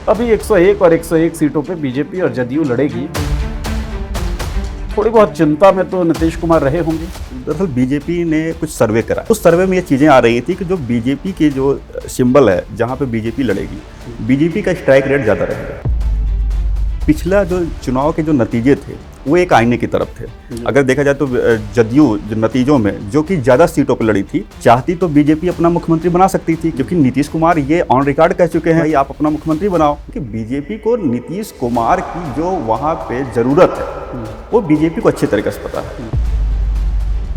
अभी 101 और 101 सीटों पे बीजेपी और जदयू लड़ेगी। थोड़ी बहुत चिंता में तो नीतीश कुमार रहे होंगे। दरअसल बीजेपी ने कुछ सर्वे करा, उस सर्वे में ये चीज़ें आ रही थी कि जो बीजेपी के जो सिंबल है जहाँ पे बीजेपी लड़ेगी, बीजेपी का स्ट्राइक रेट ज़्यादा रहेगा। पिछला जो चुनाव के जो नतीजे थे वो एक आईने की तरफ थे। अगर देखा जाए तो जदयू जो नतीजों में जो कि ज़्यादा सीटों पर लड़ी थी, चाहती तो बीजेपी अपना मुख्यमंत्री बना सकती थी, क्योंकि नीतीश कुमार ये ऑन रिकॉर्ड कह चुके हैं भाई आप अपना मुख्यमंत्री बनाओ। क्योंकि बीजेपी को नीतीश कुमार की जो वहाँ पे ज़रूरत है वो बीजेपी को अच्छी तरीके से पता है।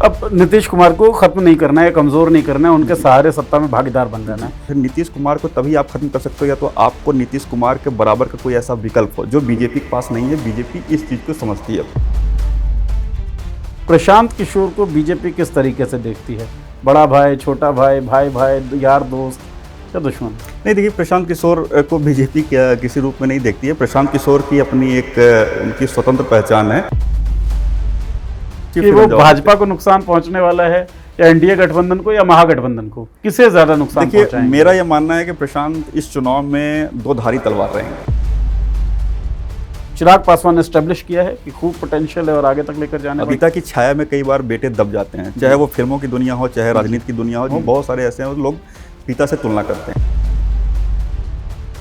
अब नीतीश कुमार को खत्म नहीं करना है, कमजोर नहीं करना है, उनके सहारे सत्ता में भागीदार बन जाना है। फिर नीतीश कुमार को तभी आप खत्म कर सकते हो या तो आपको नीतीश कुमार के बराबर का कोई ऐसा विकल्प हो जो बीजेपी के पास नहीं है। बीजेपी इस चीज़ को समझती है। प्रशांत किशोर को बीजेपी किस तरीके से देखती है? बड़ा भाई, छोटा भाई, भाई भाई, यार दोस्त या दुश्मन? नहीं, देखिए प्रशांत किशोर को बीजेपी किसी रूप में नहीं देखती है। प्रशांत किशोर की अपनी एक उनकी स्वतंत्र पहचान है कि वो भाजपा को नुकसान पहुंचने वाला है या एनडीए गठबंधन को या महागठबंधन को, किसे ज्यादा नुकसान पहुंचाएंगे? देखिए मेरा यह मानना है कि प्रशांत इस चुनाव में दो धारी तलवार रहेंगे। चिराग पासवान ने एस्टेब्लिश किया है कि खूब पोटेंशियल है और आगे तक लेकर जाने पिता की छाया में कई बार बेटे दब जाते हैं, चाहे वो फिल्मों की दुनिया हो चाहे राजनीति की दुनिया हो। बहुत सारे ऐसे हैं लोग पिता से तुलना करते हैं।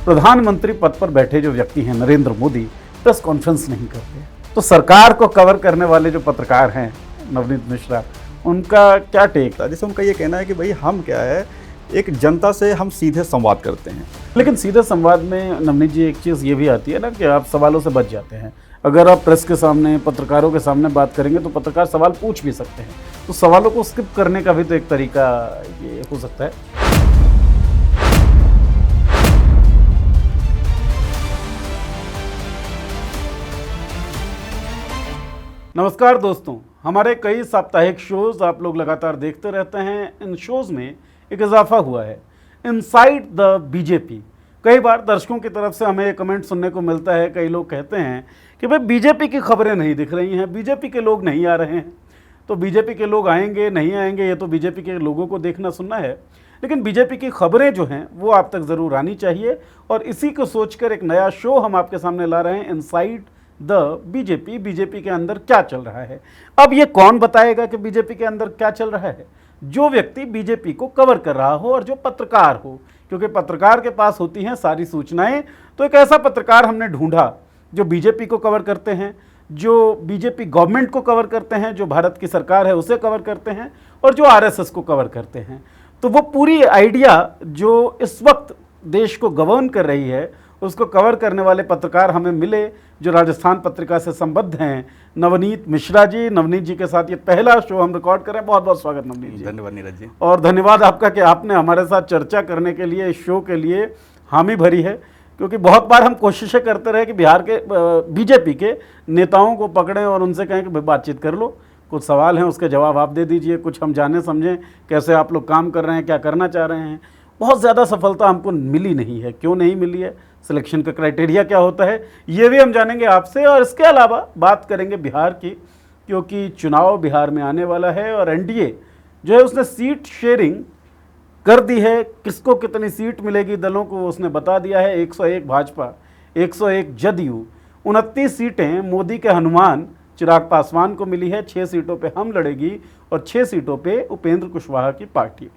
प्रधानमंत्री पद पर बैठे जो व्यक्ति हैं नरेंद्र मोदी प्रेस कॉन्फ्रेंस नहीं करते, तो सरकार को कवर करने वाले जो पत्रकार हैं नवनीत मिश्रा, उनका क्या टेक? जैसे उनका ये कहना है कि भाई हम क्या है, एक जनता से हम सीधे संवाद करते हैं। लेकिन सीधे संवाद में नवनीत जी एक चीज़ ये भी आती है ना कि आप सवालों से बच जाते हैं। अगर आप प्रेस के सामने, पत्रकारों के सामने बात करेंगे तो पत्रकार सवाल पूछ भी सकते हैं, तो सवालों को स्किप करने का भी तो एक तरीका ये हो सकता है। नमस्कार दोस्तों, हमारे कई साप्ताहिक शोज आप लोग लगातार देखते रहते हैं। इन शोज में एक इजाफा हुआ है, इनसाइड द बीजेपी। कई बार दर्शकों की तरफ से हमें कमेंट सुनने को मिलता है, कई लोग कहते हैं कि भाई बीजेपी की खबरें नहीं दिख रही हैं, बीजेपी के लोग नहीं आ रहे हैं। तो बीजेपी के लोग आएंगे नहीं आएंगे ये तो बीजेपी के लोगों को देखना सुनना है, लेकिन बीजेपी की खबरें जो हैं वो आप तक ज़रूर आनी चाहिए। और इसी को सोचकर एक नया शो हम आपके सामने ला रहे हैं, इनसाइड द बीजेपी। बीजेपी के अंदर क्या चल रहा है? अब ये कौन बताएगा कि बीजेपी के अंदर क्या चल रहा है? जो व्यक्ति बीजेपी को कवर कर रहा हो और जो पत्रकार हो, क्योंकि पत्रकार के पास होती हैं सारी सूचनाएं। तो एक ऐसा पत्रकार हमने ढूंढा जो बीजेपी को कवर करते हैं, जो बीजेपी गवर्नमेंट को कवर करते हैं, जो भारत की सरकार है उसे कवर करते हैं और जो आरएसएस को कवर करते हैं। तो वो पूरी आइडिया जो इस वक्त देश को गवर्न कर रही है उसको कवर करने वाले पत्रकार हमें मिले, जो राजस्थान पत्रिका से संबद्ध हैं, नवनीत मिश्रा जी। नवनीत जी के साथ ये पहला शो हम रिकॉर्ड कर रहे हैं। बहुत बहुत स्वागत नवनीत जी। धन्यवाद नीरज जी। और धन्यवाद आपका कि आपने हमारे साथ चर्चा करने के लिए, इस शो के लिए हामी भरी है। क्योंकि बहुत बार हम कोशिशें करते रहे कि बिहार के बीजेपी के नेताओं को पकड़ें और उनसे कहें कि भाई बातचीत कर लो, कुछ सवाल हैं उसके जवाब आप दे दीजिए, कुछ हम जाने समझें कैसे आप लोग काम कर रहे हैं, क्या करना चाह रहे हैं। बहुत ज़्यादा सफलता हमको मिली नहीं है। क्यों नहीं मिली है, सिलेक्शन का क्राइटेरिया क्या होता है, ये भी हम जानेंगे आपसे। और इसके अलावा बात करेंगे बिहार की, क्योंकि चुनाव बिहार में आने वाला है और एनडीए जो है उसने सीट शेयरिंग कर दी है। किसको कितनी सीट मिलेगी दलों को उसने बता दिया है। 101 भाजपा, 101 जदयू, 29 सीटें मोदी के हनुमान चिराग पासवान को मिली है। 6 सीटों पे हम लड़ेगी और 6 सीटों पे उपेंद्र कुशवाहा की पार्टी।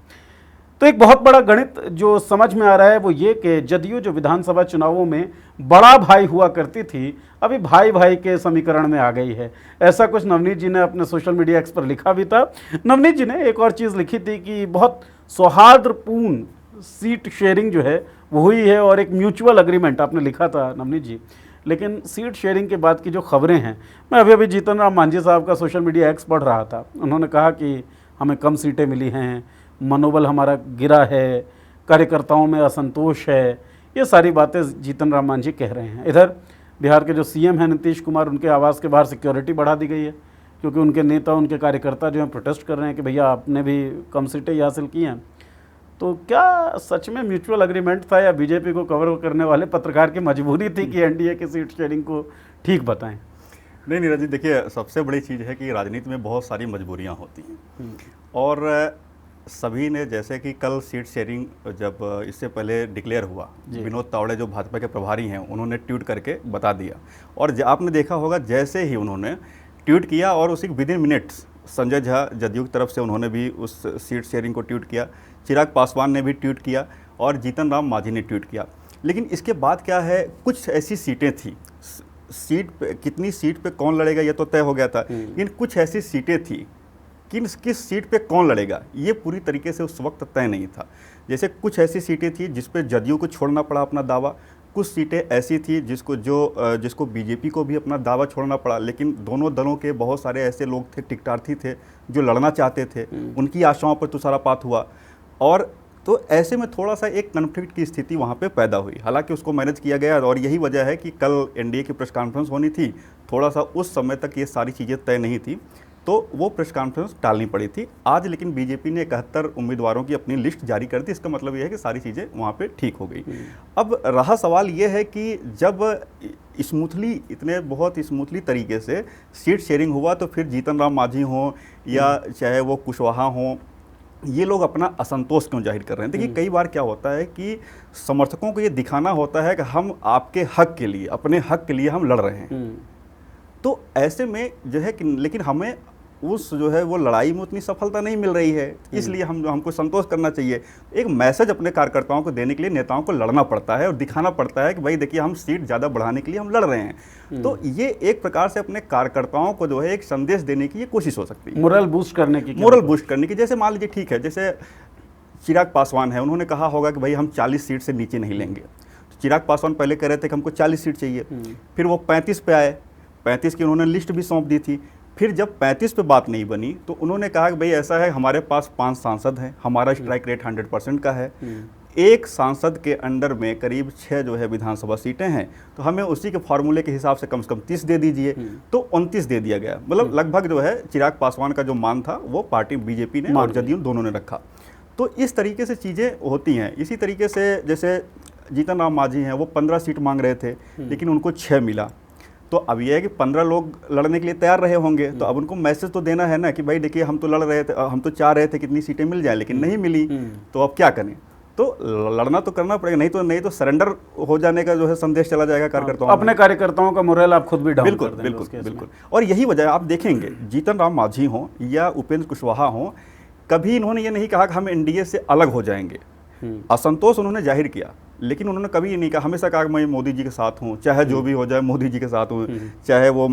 तो एक बहुत बड़ा गणित जो समझ में आ रहा है वो ये कि जदयू जो विधानसभा चुनावों में बड़ा भाई हुआ करती थी, अभी भाई भाई के समीकरण में आ गई है। ऐसा कुछ नवनीत जी ने अपने सोशल मीडिया एक्स पर लिखा भी था। नवनीत जी ने एक और चीज़ लिखी थी कि बहुत सौहार्दपूर्ण सीट शेयरिंग जो है वो हुई है और एक म्यूचुअल अग्रीमेंट आपने लिखा था नवनीत जी। लेकिन सीट शेयरिंग के बाद की जो खबरें हैं, मैं अभी जीतन राम मांझी साहब का सोशल मीडिया एक्स पढ़ रहा था। उन्होंने कहा कि हमें कम सीटें मिली हैं, मनोबल हमारा गिरा है, कार्यकर्ताओं में असंतोष है, ये सारी बातें जीतन राम मांझी कह रहे हैं। इधर बिहार के जो सीएम हैं नीतीश कुमार, उनके आवास के बाहर सिक्योरिटी बढ़ा दी गई है, क्योंकि उनके नेता, उनके कार्यकर्ता जो हैं प्रोटेस्ट कर रहे हैं कि भैया आपने भी कम सीटें ही हासिल की हैं। तो क्या सच में म्यूचुअल एग्रीमेंट था या बीजेपी को कवर करने वाले पत्रकार की मजबूरी थी कि एनडीए की सीट शेयरिंग को ठीक बताएं? नहीं नीरज जी, देखिए सबसे बड़ी चीज़ है कि राजनीति में बहुत सारी मजबूरियां होती हैं और सभी ने, जैसे कि कल सीट शेयरिंग जब इससे पहले डिक्लेयर हुआ, विनोद तावड़े जो भाजपा के प्रभारी हैं उन्होंने ट्वीट करके बता दिया, और आपने देखा होगा जैसे ही उन्होंने ट्वीट किया और उसी विदिन मिनट्स संजय झा जदयू की तरफ से उन्होंने भी उस सीट शेयरिंग को ट्वीट किया, चिराग पासवान ने भी ट्वीट किया और जीतन राम मांझी ने ट्वीट किया। लेकिन इसके बाद क्या है, कुछ ऐसी सीटें थी, सीट पे कितनी सीट पे कौन लड़ेगा ये तो तय हो गया था, लेकिन कुछ ऐसी सीटें थी किस सीट पे कौन लड़ेगा ये पूरी तरीके से उस वक्त तय नहीं था। जैसे कुछ ऐसी सीटें थी जिस पे जदयू को छोड़ना पड़ा अपना दावा, कुछ सीटें ऐसी थी जिसको बीजेपी को भी अपना दावा छोड़ना पड़ा, लेकिन दोनों दलों के बहुत सारे ऐसे लोग थे, टिकटार्थी थे जो लड़ना चाहते थे, उनकी आशाओं पर तुषारापात हुआ, और तो ऐसे में थोड़ा सा एक कन्फ्लिक्ट की स्थिति वहाँ पे पैदा हुई। हालांकि उसको मैनेज किया गया और यही वजह है कि कल एनडीए की प्रेस कॉन्फ्रेंस होनी थी, थोड़ा सा उस समय तक ये सारी चीज़ें तय नहीं थी तो वो प्रेस कॉन्फ्रेंस टालनी पड़ी थी। आज लेकिन बीजेपी ने 71 उम्मीदवारों की अपनी लिस्ट जारी कर दी, इसका मतलब ये है कि सारी चीज़ें वहाँ पे ठीक हो गई। अब रहा सवाल ये है कि जब बहुत स्मूथली तरीके से सीट शेयरिंग हुआ तो फिर जीतन राम मांझी हों या चाहे वो कुशवाहा हों, ये लोग अपना असंतोष क्यों जाहिर कर रहे हैं। देखिए कई बार क्या होता है कि समर्थकों को ये दिखाना होता है कि हम आपके हक के लिए, अपने हक के लिए हम लड़ रहे हैं, तो ऐसे में जो है कि लेकिन हमें उस जो है वो लड़ाई में उतनी सफलता नहीं मिल रही है, इसलिए हमको संतोष करना चाहिए। एक मैसेज अपने कार्यकर्ताओं को देने के लिए नेताओं को लड़ना पड़ता है और दिखाना पड़ता है कि भाई देखिए हम सीट ज़्यादा बढ़ाने के लिए हम लड़ रहे हैं। तो ये एक प्रकार से अपने कार्यकर्ताओं को जो है एक संदेश देने की ये कोशिश हो सकती है, मोरल बूस्ट करने की। जैसे मान लीजिए ठीक है, जैसे चिराग पासवान है, उन्होंने कहा होगा कि भाई हम 40 सीट से नीचे नहीं लेंगे। तो चिराग पासवान पहले कह रहे थे कि हमको 40 सीट चाहिए, फिर वो 35 पे आए, 35 की उन्होंने लिस्ट भी सौंप दी थी। फिर जब 35 पे बात नहीं बनी तो उन्होंने कहा कि भाई ऐसा है, हमारे पास 5 सांसद हैं, हमारा स्ट्राइक रेट 100% का है, एक सांसद के अंडर में करीब 6 जो है विधानसभा सीटें हैं, तो हमें उसी के फार्मूले के हिसाब से कम 30 दे दीजिए। तो 29 दे दिया गया, मतलब लगभग जो है चिराग पासवान का जो मान था वो पार्टी बीजेपी ने और जदयू दोनों ने रखा। तो इस तरीके से चीज़ें होती हैं। इसी तरीके से जैसे जीतन राम मांझी हैं, वो 15 सीट मांग रहे थे लेकिन उनको 6 मिला। तो अब यह है कि 15 लोग लड़ने के लिए तैयार रहे होंगे, तो अब उनको मैसेज तो देना है ना कि भाई देखिए हम तो लड़ रहे थे, हम तो चाह रहे थे कितनी सीटें मिल जाए लेकिन नहीं मिली, तो अब क्या करें। तो लड़ना तो करना पड़ेगा, नहीं तो सरेंडर हो जाने का जो है संदेश चला जाएगा कार्यकर्ताओं। अपने कार्यकर्ताओं का मोरल आप खुद भी डाउन कर देंगे। बिल्कुल। और यही वजह आप देखेंगे, जीतन राम मांझी हों या उपेंद्र कुशवाहा हों, कभी इन्होंने ये नहीं कहा कि हम एनडीए से अलग हो जाएंगे। असंतोष उन्होंने जाहिर किया, लेकिन उन्होंने कभी ये नहीं कहा, हमेशा कहा मैं मोदी जी के साथ हूँ, चाहे जो भी हो जाए मोदी जी के साथ हूँ, चाहे वो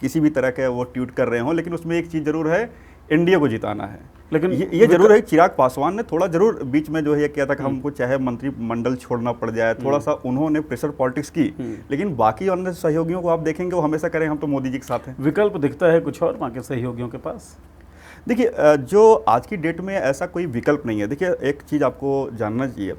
किसी भी तरह के वो ट्वीट कर रहे हों, लेकिन उसमें एक चीज़ जरूर है, एनडीए को जिताना है। लेकिन ये जरूर है, चिराग पासवान ने थोड़ा जरूर बीच में जो है ये किया था कि हमको चाहे मंत्रिमंडल छोड़ना पड़ जाए, थोड़ा सा उन्होंने प्रेशर पॉलिटिक्स की, लेकिन बाकी अन्य सहयोगियों को आप देखेंगे वो हमेशा करें हम तो मोदी जी के साथ हैं। विकल्प दिखता है कुछ और वहाँ के सहयोगियों के पास? देखिए जो आज की डेट में ऐसा कोई विकल्प नहीं है। देखिए एक चीज़ आपको जानना चाहिए,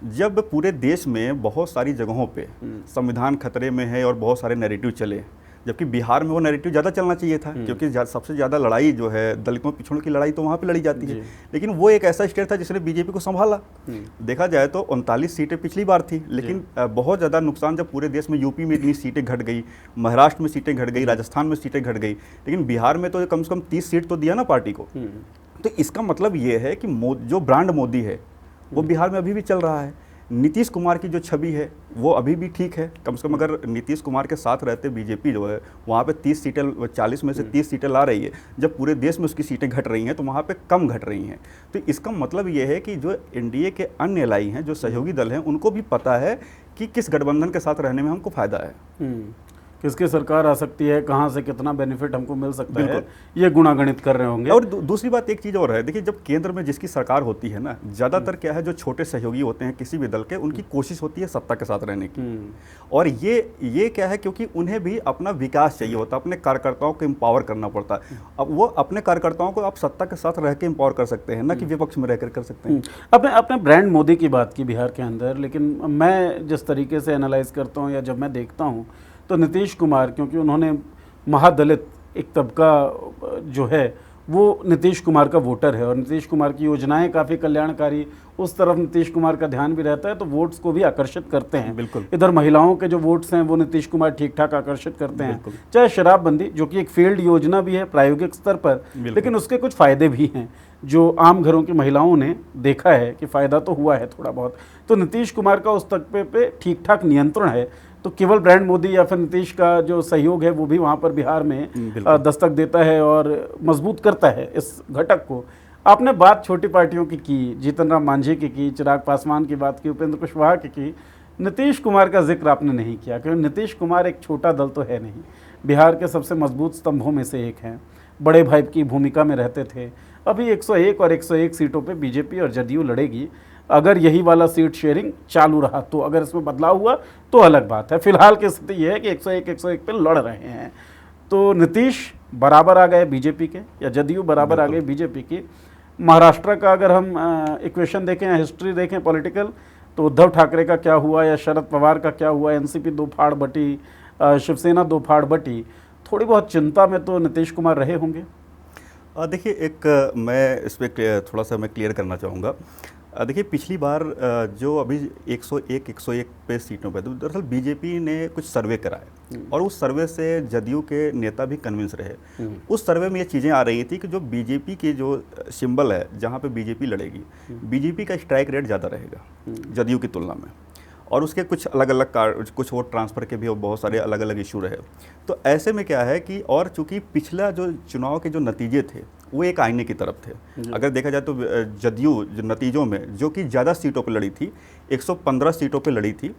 जब पूरे देश में बहुत सारी जगहों पे संविधान खतरे में है और बहुत सारे नैरेटिव चले, जबकि बिहार में वो नैरेटिव ज़्यादा चलना चाहिए था, क्योंकि सबसे ज़्यादा लड़ाई जो है दलितों पिछड़ों की लड़ाई तो वहाँ पे लड़ी जाती है, लेकिन वो एक ऐसा स्टेट था जिसने बीजेपी को संभाला। देखा जाए तो 39 सीटें पिछली बार थी, लेकिन बहुत ज़्यादा नुकसान जब पूरे देश में, यूपी में इतनी सीटें घट गई, महाराष्ट्र में सीटें घट गई, राजस्थान में सीटें घट गई, लेकिन बिहार में तो कम से कम 30 सीट तो दिया ना पार्टी को। तो इसका मतलब ये है कि जो ब्रांड मोदी है वो बिहार में अभी भी चल रहा है। नीतीश कुमार की जो छवि है वो अभी भी ठीक है, कम से कम अगर नीतीश कुमार के साथ रहते बीजेपी जो है वहाँ पे 30 सीटें, 40 में से 30 सीटें ला रही है, जब पूरे देश में उसकी सीटें घट रही हैं तो वहाँ पे कम घट रही हैं। तो इसका मतलब ये है कि जो एनडीए के अन्य एलाई हैं, जो सहयोगी दल हैं, उनको भी पता है कि किस गठबंधन के साथ रहने में हमको फ़ायदा है, किसकी सरकार आ सकती है, कहाँ से कितना बेनिफिट हमको मिल सकता है, ये गुणागणित कर रहे होंगे। और दूसरी बात एक चीज़ और है, देखिए जब केंद्र में जिसकी सरकार होती है ना, ज़्यादातर क्या है, जो छोटे सहयोगी होते हैं किसी भी दल के, उनकी कोशिश होती है सत्ता के साथ रहने की। और ये क्या है, क्योंकि उन्हें भी अपना विकास चाहिए होता है, अपने कार्यकर्ताओं को एम्पावर करना पड़ता है। अब वो अपने कार्यकर्ताओं को आप सत्ता के साथ रह के एम्पावर कर सकते हैं, ना कि विपक्ष में रहकर कर सकते हैं। अपने ब्रांड मोदी की बात की बिहार के अंदर, लेकिन मैं जिस तरीके से एनालाइज करता हूँ या जब मैं देखता हूँ तो नीतीश कुमार, क्योंकि उन्होंने महादलित एक तबका जो है वो नीतीश कुमार का वोटर है और नीतीश कुमार की योजनाएं काफ़ी कल्याणकारी उस तरफ नीतीश कुमार का ध्यान भी रहता है, तो वोट्स को भी आकर्षित करते हैं। बिल्कुल। इधर महिलाओं के जो वोट्स हैं वो नीतीश कुमार ठीक ठाक आकर्षित करते हैं। बिल्कुल। चाहे शराबबंदी, जो कि एक फेल्ड योजना भी है प्रायोगिक स्तर पर, लेकिन उसके कुछ फायदे भी हैं जो आम घरों की महिलाओं ने देखा है कि फायदा तो हुआ है थोड़ा बहुत। तो नीतीश कुमार का उस तबके पे ठीक ठाक नियंत्रण है। तो केवल ब्रांड मोदी या फिर नीतीश का जो सहयोग है वो भी वहाँ पर बिहार में दस्तक देता है और मजबूत करता है इस घटक को। आपने बात छोटी पार्टियों की जीतन राम मांझी की, चिराग पासवान की बात की, उपेंद्र कुशवाहा की। नीतीश कुमार का जिक्र आपने नहीं किया, क्योंकि नीतीश कुमार एक छोटा दल तो है नहीं, बिहार के सबसे मजबूत स्तंभों में से एक हैं, बड़े भाई की भूमिका में रहते थे। अभी 101 और 101 सीटों पे बीजेपी और जदयू लड़ेगी। अगर यही वाला सीट शेयरिंग चालू रहा तो, अगर इसमें बदलाव हुआ तो अलग बात है। फिलहाल की स्थिति यह है कि 101 पे लड़ रहे हैं। तो नीतीश बराबर आ गए बीजेपी के, या जदयू बराबर आ गए बीजेपी की। महाराष्ट्र का अगर हम इक्वेशन देखें, हिस्ट्री देखें पॉलिटिकल, तो उद्धव ठाकरे का क्या हुआ या शरद पवार का क्या हुआ, एनसीपी दो फाड़ बटी, शिवसेना दो फाड़ बटी। थोड़ी बहुत चिंता में तो नीतीश कुमार रहे होंगे। देखिए, एक मैं इस पर थोड़ा सा मैं क्लियर करना चाहूँगा। देखिए, पिछली बार जो अभी 101 पे सीटों पे, तो दरअसल बीजेपी ने कुछ सर्वे कराए और उस सर्वे से जदयू के नेता भी कन्विंस रहे। उस सर्वे में ये चीज़ें आ रही थी कि जो बीजेपी की जो सिंबल है, जहाँ पे बीजेपी लड़ेगी, बीजेपी का स्ट्राइक रेट ज़्यादा रहेगा जदयू की तुलना में, और उसके कुछ अलग अलग कुछ वोट ट्रांसफ़र के भी बहुत सारे अलग अलग इशू रहे। तो ऐसे में क्या है कि, और चूंकि पिछला जो चुनाव के जो नतीजे थे वो एक आईने की तरफ थे। अगर देखा जाए तो जदयू जो नतीजों में जो कि ज़्यादा सीटों पर लड़ी थी, 115 सीटों पर लड़ी थी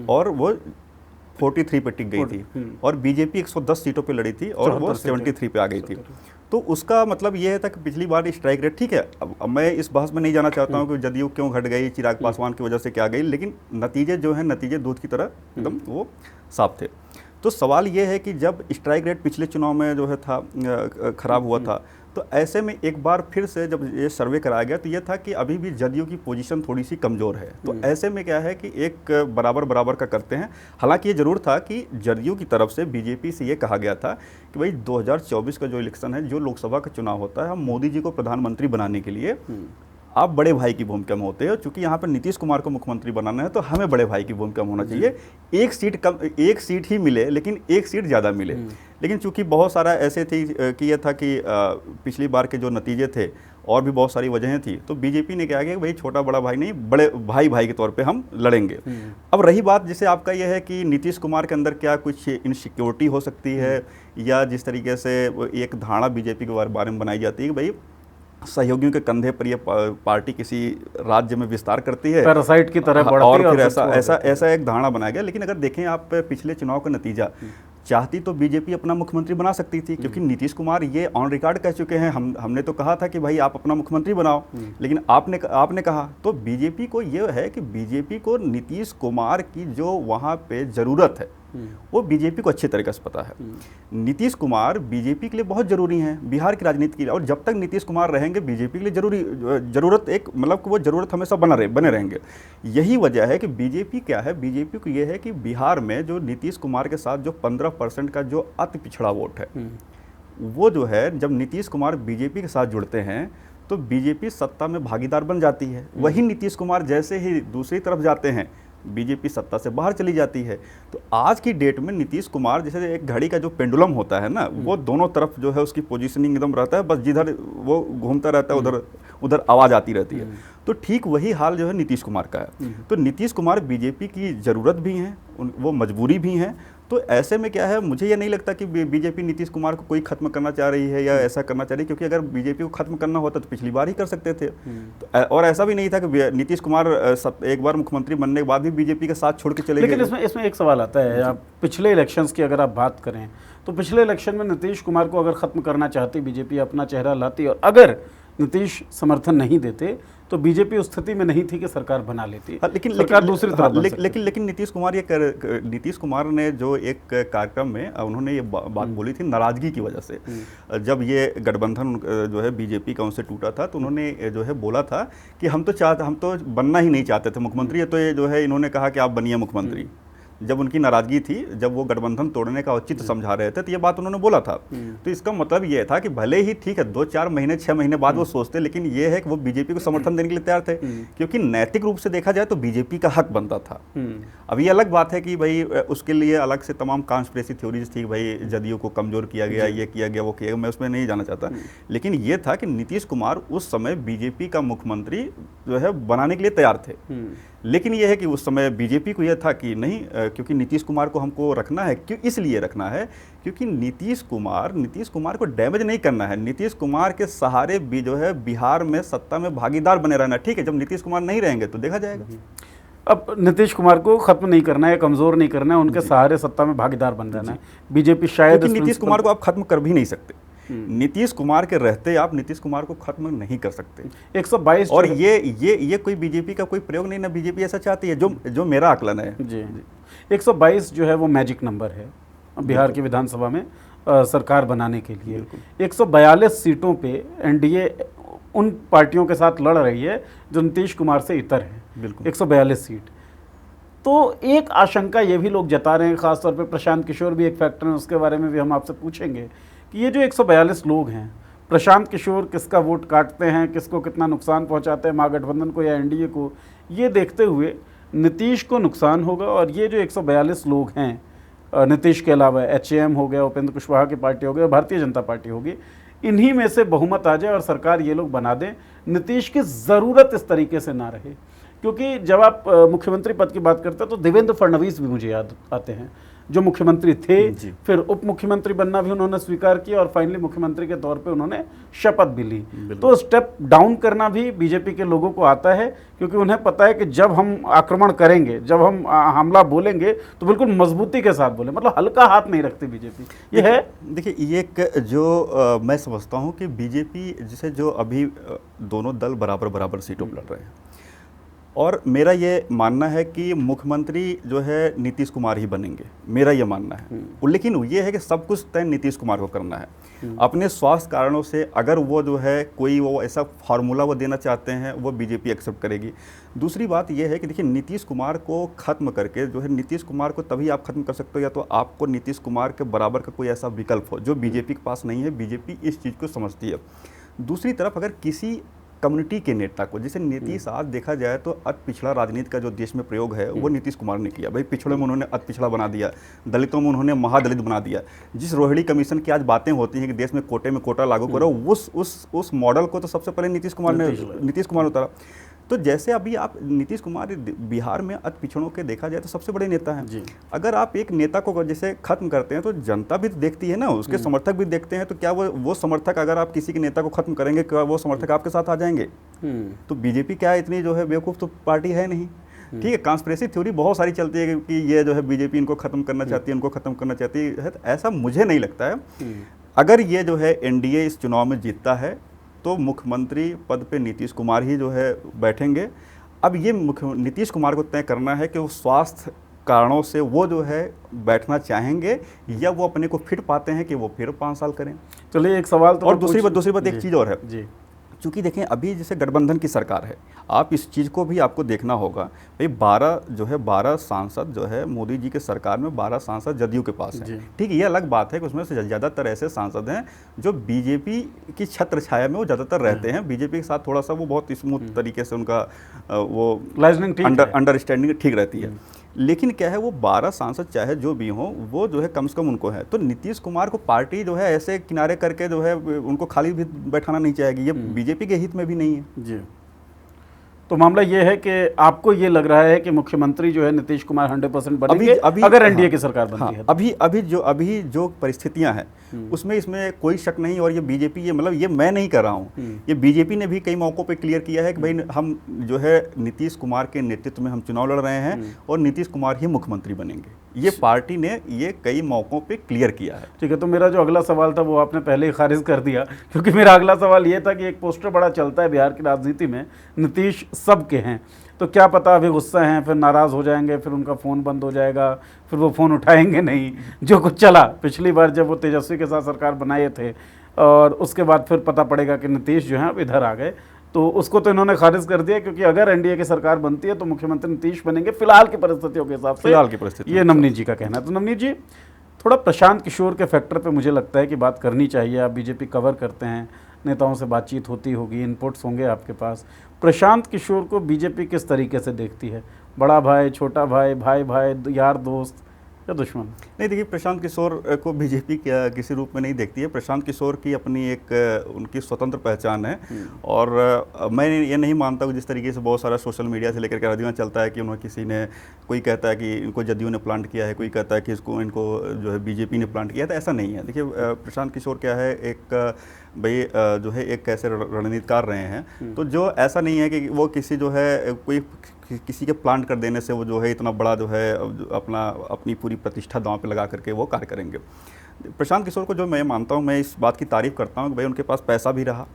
और वो 43 पे टिक गई थी, और बीजेपी 110 सीटों पे लड़ी थी और वो 73 पे आ गई थी। तो उसका मतलब ये था कि पिछली बार स्ट्राइक रेट, ठीक है, अब मैं इस बहस में नहीं जाना चाहता हूँ कि जदयू क्यों घट गई, चिराग पासवान की वजह से क्या गई, लेकिन नतीजे जो हैं, नतीजे दूध की तरह एकदम वो साफ थे। तो सवाल ये है कि जब स्ट्राइक रेट पिछले चुनाव में जो है था खराब हुआ था, तो ऐसे में एक बार फिर से जब ये सर्वे कराया गया तो ये था कि अभी भी जदयू की पोजीशन थोड़ी सी कमज़ोर है। तो ऐसे में क्या है कि एक बराबर बराबर का करते हैं। हालांकि ये ज़रूर था कि जदयू की तरफ से बीजेपी से ये कहा गया था कि भाई 2024 का जो इलेक्शन है, जो लोकसभा का चुनाव होता है, हम मोदी जी को प्रधानमंत्री बनाने के लिए आप बड़े भाई की भूमिका में होते हो। चूंकि यहाँ पर नीतीश कुमार को मुख्यमंत्री बनाना है तो हमें बड़े भाई की भूमिका में होना चाहिए। एक सीट ही मिले, लेकिन एक सीट ज़्यादा मिले। लेकिन चूंकि बहुत सारा ऐसे थी कि यह था कि पिछली बार के जो नतीजे थे और भी बहुत सारी वजहें थी, तो बीजेपी ने क्या किया कि भाई छोटा बड़ा भाई नहीं, बड़े भाई के तौर पे हम लड़ेंगे। अब रही बात जैसे आपका यह है कि नीतीश कुमार के अंदर क्या कुछ इनसिक्योरिटी हो सकती है, या जिस तरीके से एक धारणा बीजेपी के बारे में बनाई जाती है कि भाई सहयोगियों के कंधे पर यह पार्टी किसी राज्य में विस्तार करती है, पैरासाइट की तरह बढ़ती और है, फिर ऐसा एक धारणा बनाया गया। लेकिन अगर देखें आप पिछले चुनाव का नतीजा, चाहती तो बीजेपी अपना मुख्यमंत्री बना सकती थी, क्योंकि नीतीश कुमार ये ऑन रिकॉर्ड कह चुके हैं, हमने तो कहा था कि भाई आप अपना मुख्यमंत्री बनाओ, लेकिन आपने कहा। तो बीजेपी को ये है कि बीजेपी को नीतीश कुमार की जो वहाँ पे ज़रूरत है वो बीजेपी को अच्छी तरीके से पता है। नीतीश कुमार बीजेपी के लिए बहुत ज़रूरी हैं बिहार की राजनीति के लिए, और जब तक नीतीश कुमार रहेंगे बीजेपी के लिए ज़रूरत एक मतलब कि वो ज़रूरत हमेशा बने रहेंगे। यही वजह है कि बीजेपी क्या है, बीजेपी को ये है कि बिहार में जो नीतीश कुमार के साथ जो 15% का जो अति पिछड़ा वोट है, वो जो है जब नीतीश कुमार बीजेपी के साथ जुड़ते हैं तो बीजेपी सत्ता में भागीदार बन जाती है। वही नीतीश कुमार जैसे ही दूसरी तरफ जाते हैं, बीजेपी सत्ता से बाहर चली जाती है। तो आज की डेट में नीतीश कुमार जैसे एक घड़ी का जो पेंडुलम होता है ना, वो दोनों तरफ जो है उसकी पोजीशनिंग एकदम रहता है, बस जिधर वो घूमता रहता है उधर आवाज़ आती रहती है। तो ठीक वही हाल जो है नीतीश कुमार का है। तो नीतीश कुमार बीजेपी की ज़रूरत भी हैं, वो मजबूरी भी हैं। तो ऐसे में क्या है, मुझे ये नहीं लगता कि बीजेपी नीतीश कुमार को कोई खत्म करना चाह रही है या ऐसा करना चाह रही है, क्योंकि अगर बीजेपी को खत्म करना होता तो पिछली बार ही कर सकते थे। तो और ऐसा भी नहीं था कि नीतीश कुमार एक बार मुख्यमंत्री बनने के बाद भी बीजेपी का साथ छोड़ के चले गए। लेकिन इसमें एक सवाल आता है, आप पिछले इलेक्शंस की अगर आप बात करें तो पिछले इलेक्शन में नीतीश कुमार को अगर खत्म करना चाहती बीजेपी, अपना चेहरा लाती, और अगर नीतीश समर्थन नहीं देते तो बीजेपी उस स्थिति में नहीं थी कि सरकार बना लेती। लेकिन दूसरी तरफ लेकिन नीतीश कुमार ने जो एक कार्यक्रम में उन्होंने ये बात बोली थी नाराजगी की वजह से, जब ये गठबंधन जो है बीजेपी का उनसे टूटा था, तो उन्होंने जो है बोला था कि हम तो बनना ही नहीं चाहते थे मुख्यमंत्री, तो ये जो है इन्होंने कहा कि आप बनिए मुख्यमंत्री। जब उनकी नाराजगी थी, जब वो गठबंधन तोड़ने का औचित्य समझा रहे थे, तो ये बात उन्होंने बोला था। तो इसका मतलब ये था कि भले ही ठीक है 2-4 महीने 6 महीने बाद वो सोचते, लेकिन ये है कि वो बीजेपी को समर्थन देने के लिए तैयार थे, क्योंकि नैतिक रूप से देखा जाए तो बीजेपी का हक बनता था। अब ये अलग बात है कि भाई उसके लिए अलग से तमाम कॉन्स्पिरेसी थ्योरीज थी, भाई जदयू को कमजोर किया गया, ये किया गया, वो किया गया, मैं उसमें नहीं जाना चाहता। लेकिन ये था कि नीतीश कुमार उस समय बीजेपी का मुख्यमंत्री जो है बनाने के लिए तैयार थे। लेकिन यह है कि उस समय बीजेपी को यह था कि नहीं, क्योंकि नीतीश कुमार को हमको रखना है, क्यों इसलिए रखना है क्योंकि नीतीश कुमार को डैमेज नहीं करना है। नीतीश कुमार के सहारे भी जो है बिहार में सत्ता में भागीदार बने रहना। ठीक है, जब नीतीश कुमार नहीं रहेंगे तो देखा जाएगा। अब नीतीश कुमार को खत्म नहीं करना है, कमजोर नहीं करना है, उनके सहारे सत्ता में भागीदार बन जाना है। बीजेपी शायद नीतीश कुमार को आप खत्म कर भी नहीं सकते। नीतीश कुमार के रहते आप नीतीश कुमार को खत्म नहीं कर सकते। 122 और ये कोई बीजेपी का कोई प्रयोग नहीं ना, बीजेपी ऐसा चाहती है, जो मेरा आकलन है। जी 122 जो है वो मैजिक नंबर है बिहार की विधानसभा में सरकार बनाने के लिए। 142 सीटों पे एनडीए उन पार्टियों के साथ लड़ रही है जो नीतीश कुमार से इतर है। 142 सीट। तो एक आशंका ये भी लोग जता रहे हैं, खासतौर पे प्रशांत किशोर भी एक फैक्टर है, उसके बारे में भी हम आपसे पूछेंगे कि ये जो 142 लोग हैं, प्रशांत किशोर किसका वोट काटते हैं, किसको कितना नुकसान पहुंचाते हैं, महागठबंधन को या एनडीए को, ये देखते हुए नीतीश को नुकसान होगा। और ये जो 142 लोग हैं, नीतीश के अलावा एचएम हो गया, उपेंद्र कुशवाहा की पार्टी हो गई, भारतीय जनता पार्टी होगी, इन्हीं में से बहुमत आ जाए और सरकार ये लोग बना दें, नीतीश की ज़रूरत इस तरीके से ना रहे। क्योंकि जब आप मुख्यमंत्री पद की बात करते हैं तो देवेंद्र फडणवीस भी मुझे याद आते हैं, जो मुख्यमंत्री थे, फिर उप मुख्यमंत्री बनना भी उन्होंने स्वीकार किया और फाइनली मुख्यमंत्री के तौर पे उन्होंने शपथ भी ली। तो स्टेप डाउन करना भी बीजेपी के लोगों को आता है, क्योंकि उन्हें पता है कि जब हम आक्रमण करेंगे, जब हम हमला बोलेंगे तो बिल्कुल मजबूती के साथ बोले, मतलब हल्का हाथ नहीं रखती बीजेपी। ये है, देखिए ये एक जो मैं समझता हूँ कि बीजेपी जिसे जो अभी दोनों दल बराबर बराबर सीटों पर लड़ रहे हैं, और मेरा ये मानना है कि मुख्यमंत्री जो है नीतीश कुमार ही बनेंगे, मेरा ये मानना है। लेकिन ये है कि सब कुछ तय नीतीश कुमार को करना है। अपने स्वास्थ्य कारणों से अगर वो जो है कोई वो ऐसा फार्मूला वो देना चाहते हैं, वो बीजेपी एक्सेप्ट करेगी। दूसरी बात ये है कि देखिए नीतीश कुमार को ख़त्म करके जो है, नीतीश कुमार को तभी आप ख़त्म कर सकते हो या तो आपको नीतीश कुमार के बराबर का कोई ऐसा विकल्प हो जो बीजेपी के पास नहीं है। बीजेपी इस चीज़ को समझती है। दूसरी तरफ अगर किसी कम्युनिटी के नेता को, जैसे नीतीश आज देखा जाए तो अति पिछड़ा राजनीति का जो देश में प्रयोग है वो नीतीश कुमार ने किया। भाई पिछड़े में उन्होंने अति पिछड़ा बना दिया, दलितों में उन्होंने महादलित बना दिया। जिस रोहिणी कमीशन की आज बातें होती हैं कि देश में कोटे में कोटा लागू करो, उस मॉडल को तो सबसे पहले नीतीश कुमार उतारा। तो जैसे अभी आप नीतीश कुमार बिहार में अति पिछड़ों के देखा जाए तो सबसे बड़े नेता हैं। अगर आप एक नेता को जैसे खत्म करते हैं तो जनता भी देखती है ना, उसके समर्थक भी देखते हैं। तो क्या वो समर्थक, अगर आप किसी के नेता को खत्म करेंगे, क्या वो समर्थक आपके साथ आ जाएंगे? तो बीजेपी क्या इतनी जो है बेवकूफ़ तो पार्टी है नहीं। ठीक है, कॉन्स्पिरेसी थ्योरी बहुत सारी चलती है कि ये जो है बीजेपी इनको खत्म करना चाहती है, इनको खत्म करना चाहती है। ऐसा मुझे नहीं लगता है। अगर ये जो है एनडीए इस चुनाव में जीतता है तो मुख्यमंत्री पद पे नीतीश कुमार ही जो है बैठेंगे। अब ये नीतीश कुमार को तय करना है कि वो स्वास्थ्य कारणों से वो जो है बैठना चाहेंगे या वो अपने को फिट पाते हैं कि वो फिर 5 साल करें। चलिए एक सवाल तो, और दूसरी बात एक चीज़ और है जी, चूँकि देखें अभी जैसे गठबंधन की सरकार है, आप इस चीज़ को भी आपको देखना होगा। भाई 12 सांसद जो है मोदी जी के सरकार में 12 सांसद जदयू के पास हैं। ठीक है, ये अलग बात है कि उसमें से ज़्यादातर ऐसे सांसद हैं जो बीजेपी की छत्र छाया में वो ज़्यादातर रहते हैं। बीजेपी के साथ थोड़ा सा वो बहुत स्मूथ तरीके से उनका वो अंडरस्टैंडिंग ठीक रहती है। लेकिन क्या है, वो 12 सांसद चाहे जो भी हों, वो जो है कम से कम उनको है। तो नीतीश कुमार को पार्टी जो है ऐसे किनारे करके जो है उनको खाली भी बैठाना नहीं चाहेगी। ये बीजेपी के हित में भी नहीं है। जी, तो मामला ये है कि आपको ये लग रहा है कि मुख्यमंत्री जो है नीतीश कुमार 100% बनेंगे अगर एनडीए की सरकार बनती है। अभी जो परिस्थितियां हैं उसमें इसमें कोई शक नहीं। और ये बीजेपी, ये मतलब ये मैं नहीं कर रहा हूँ, ये बीजेपी ने भी कई मौकों पे क्लियर किया है कि भाई हम जो है नीतीश कुमार के नेतृत्व में हम चुनाव लड़ रहे हैं और नीतीश कुमार ही मुख्यमंत्री बनेंगे। ये पार्टी ने ये कई मौकों पे क्लियर किया है। ठीक है, तो मेरा जो अगला सवाल था वो आपने पहले ही खारिज कर दिया, क्योंकि मेरा अगला सवाल ये था कि एक पोस्टर बड़ा चलता है बिहार की राजनीति में, नीतीश सबके हैं। तो क्या पता अभी गुस्सा हैं, फिर नाराज़ हो जाएंगे, फिर उनका फ़ोन बंद हो जाएगा, फिर वो फ़ोन उठाएंगे नहीं। जो कुछ चला पिछली बार जब वो तेजस्वी के साथ सरकार बनाए थे, और उसके बाद फिर पता पड़ेगा कि नीतीश जो हैं अब इधर आ गए। तो उसको तो इन्होंने खारिज कर दिया, क्योंकि अगर एनडीए की सरकार बनती है तो मुख्यमंत्री नीतीश बनेंगे फिलहाल की परिस्थितियों के हिसाब से। फिलहाल की परिस्थिति ये नवनीत जी का कहना है। तो नवनीत जी, थोड़ा प्रशांत किशोर के फैक्टर पे मुझे लगता है कि बात करनी चाहिए। आप बीजेपी कवर करते हैं, नेताओं से बातचीत होती होगी, इनपुट्स होंगे आपके पास। प्रशांत किशोर को बीजेपी किस तरीके से देखती है? बड़ा भाई, छोटा भाई, भाई भाई, यार दोस्त या दुश्मन? नहीं, देखिए, प्रशांत किशोर को बीजेपी किसी रूप में नहीं देखती है। प्रशांत किशोर की अपनी एक उनकी स्वतंत्र पहचान है। और मैं ये नहीं मानता कि जिस तरीके से बहुत सारा सोशल मीडिया से लेकर के राजनीति चलता है कि उन्होंने किसी ने, कोई कहता है कि इनको जदयू ने प्लांट किया है, कोई कहता है कि इनको जो है बीजेपी ने प्लांट किया है, तो ऐसा नहीं है। देखिए, प्रशांत किशोर क्या है, एक भाई जो है एक कैसे रणनीतिकार रहे हैं, तो जो ऐसा नहीं है कि वो किसी जो है कोई किसी के प्लांट कर देने से वो जो है इतना बड़ा जो है अपनी पूरी प्रतिष्ठा दांव पे लगा करके वो कार्य करेंगे। प्रशांत किशोर को जो मैं मानता हूँ, मैं इस बात की तारीफ़ करता हूँ कि भाई उनके पास पैसा भी रहा,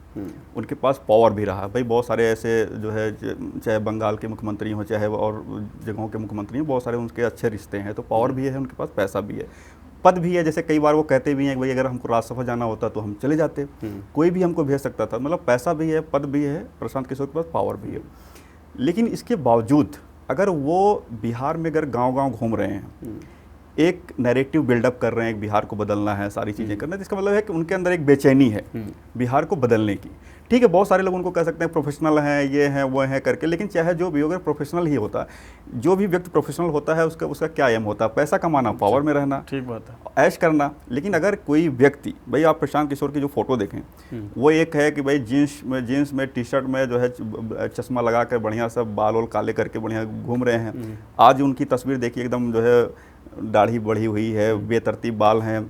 उनके पास पावर भी रहा। भाई बहुत सारे ऐसे जो है, चाहे बंगाल के मुख्यमंत्री हों, चाहे और जगहों के मुख्यमंत्री हों, बहुत सारे उनके अच्छे रिश्ते हैं, तो पावर भी है, उनके पास पैसा भी है, पद भी है। जैसे कई बार वो कहते भी हैं कि भाई अगर हमको राज्यसभा जाना होता तो हम चले जाते, कोई भी हमको भेज सकता था। मतलब पैसा भी है, पद भी है, प्रशांत किशोर के पास पावर भी है। लेकिन इसके बावजूद अगर वो बिहार में अगर गांव-गांव घूम रहे हैं, एक नैरेटिव बिल्डअप कर रहे हैं, बिहार को बदलना है, सारी चीज़ें करना है, तो इसका मतलब है कि उनके अंदर एक बेचैनी है बिहार को बदलने की। ठीक है, बहुत सारे लोग उनको कह सकते हैं प्रोफेशनल हैं, ये हैं, वो हैं करके, लेकिन चाहे जो भी हो, अगर प्रोफेशनल ही होता, जो भी व्यक्ति प्रोफेशनल होता है उसका क्या एम होता है? पैसा कमाना, पावर में रहना, ठीक बात है, ऐश करना। लेकिन अगर कोई व्यक्ति, भाई आप प्रशांत किशोर की जो फोटो देखें, वो एक है कि भाई जीन्स में टी शर्ट में जो है चश्मा लगा कर बढ़िया सा बाल वाल काले करके बढ़िया घूम रहे हैं। आज उनकी तस्वीर देखिए, एकदम जो है दाढ़ी बढ़ी हुई है, बेतरतीब बाल हैं,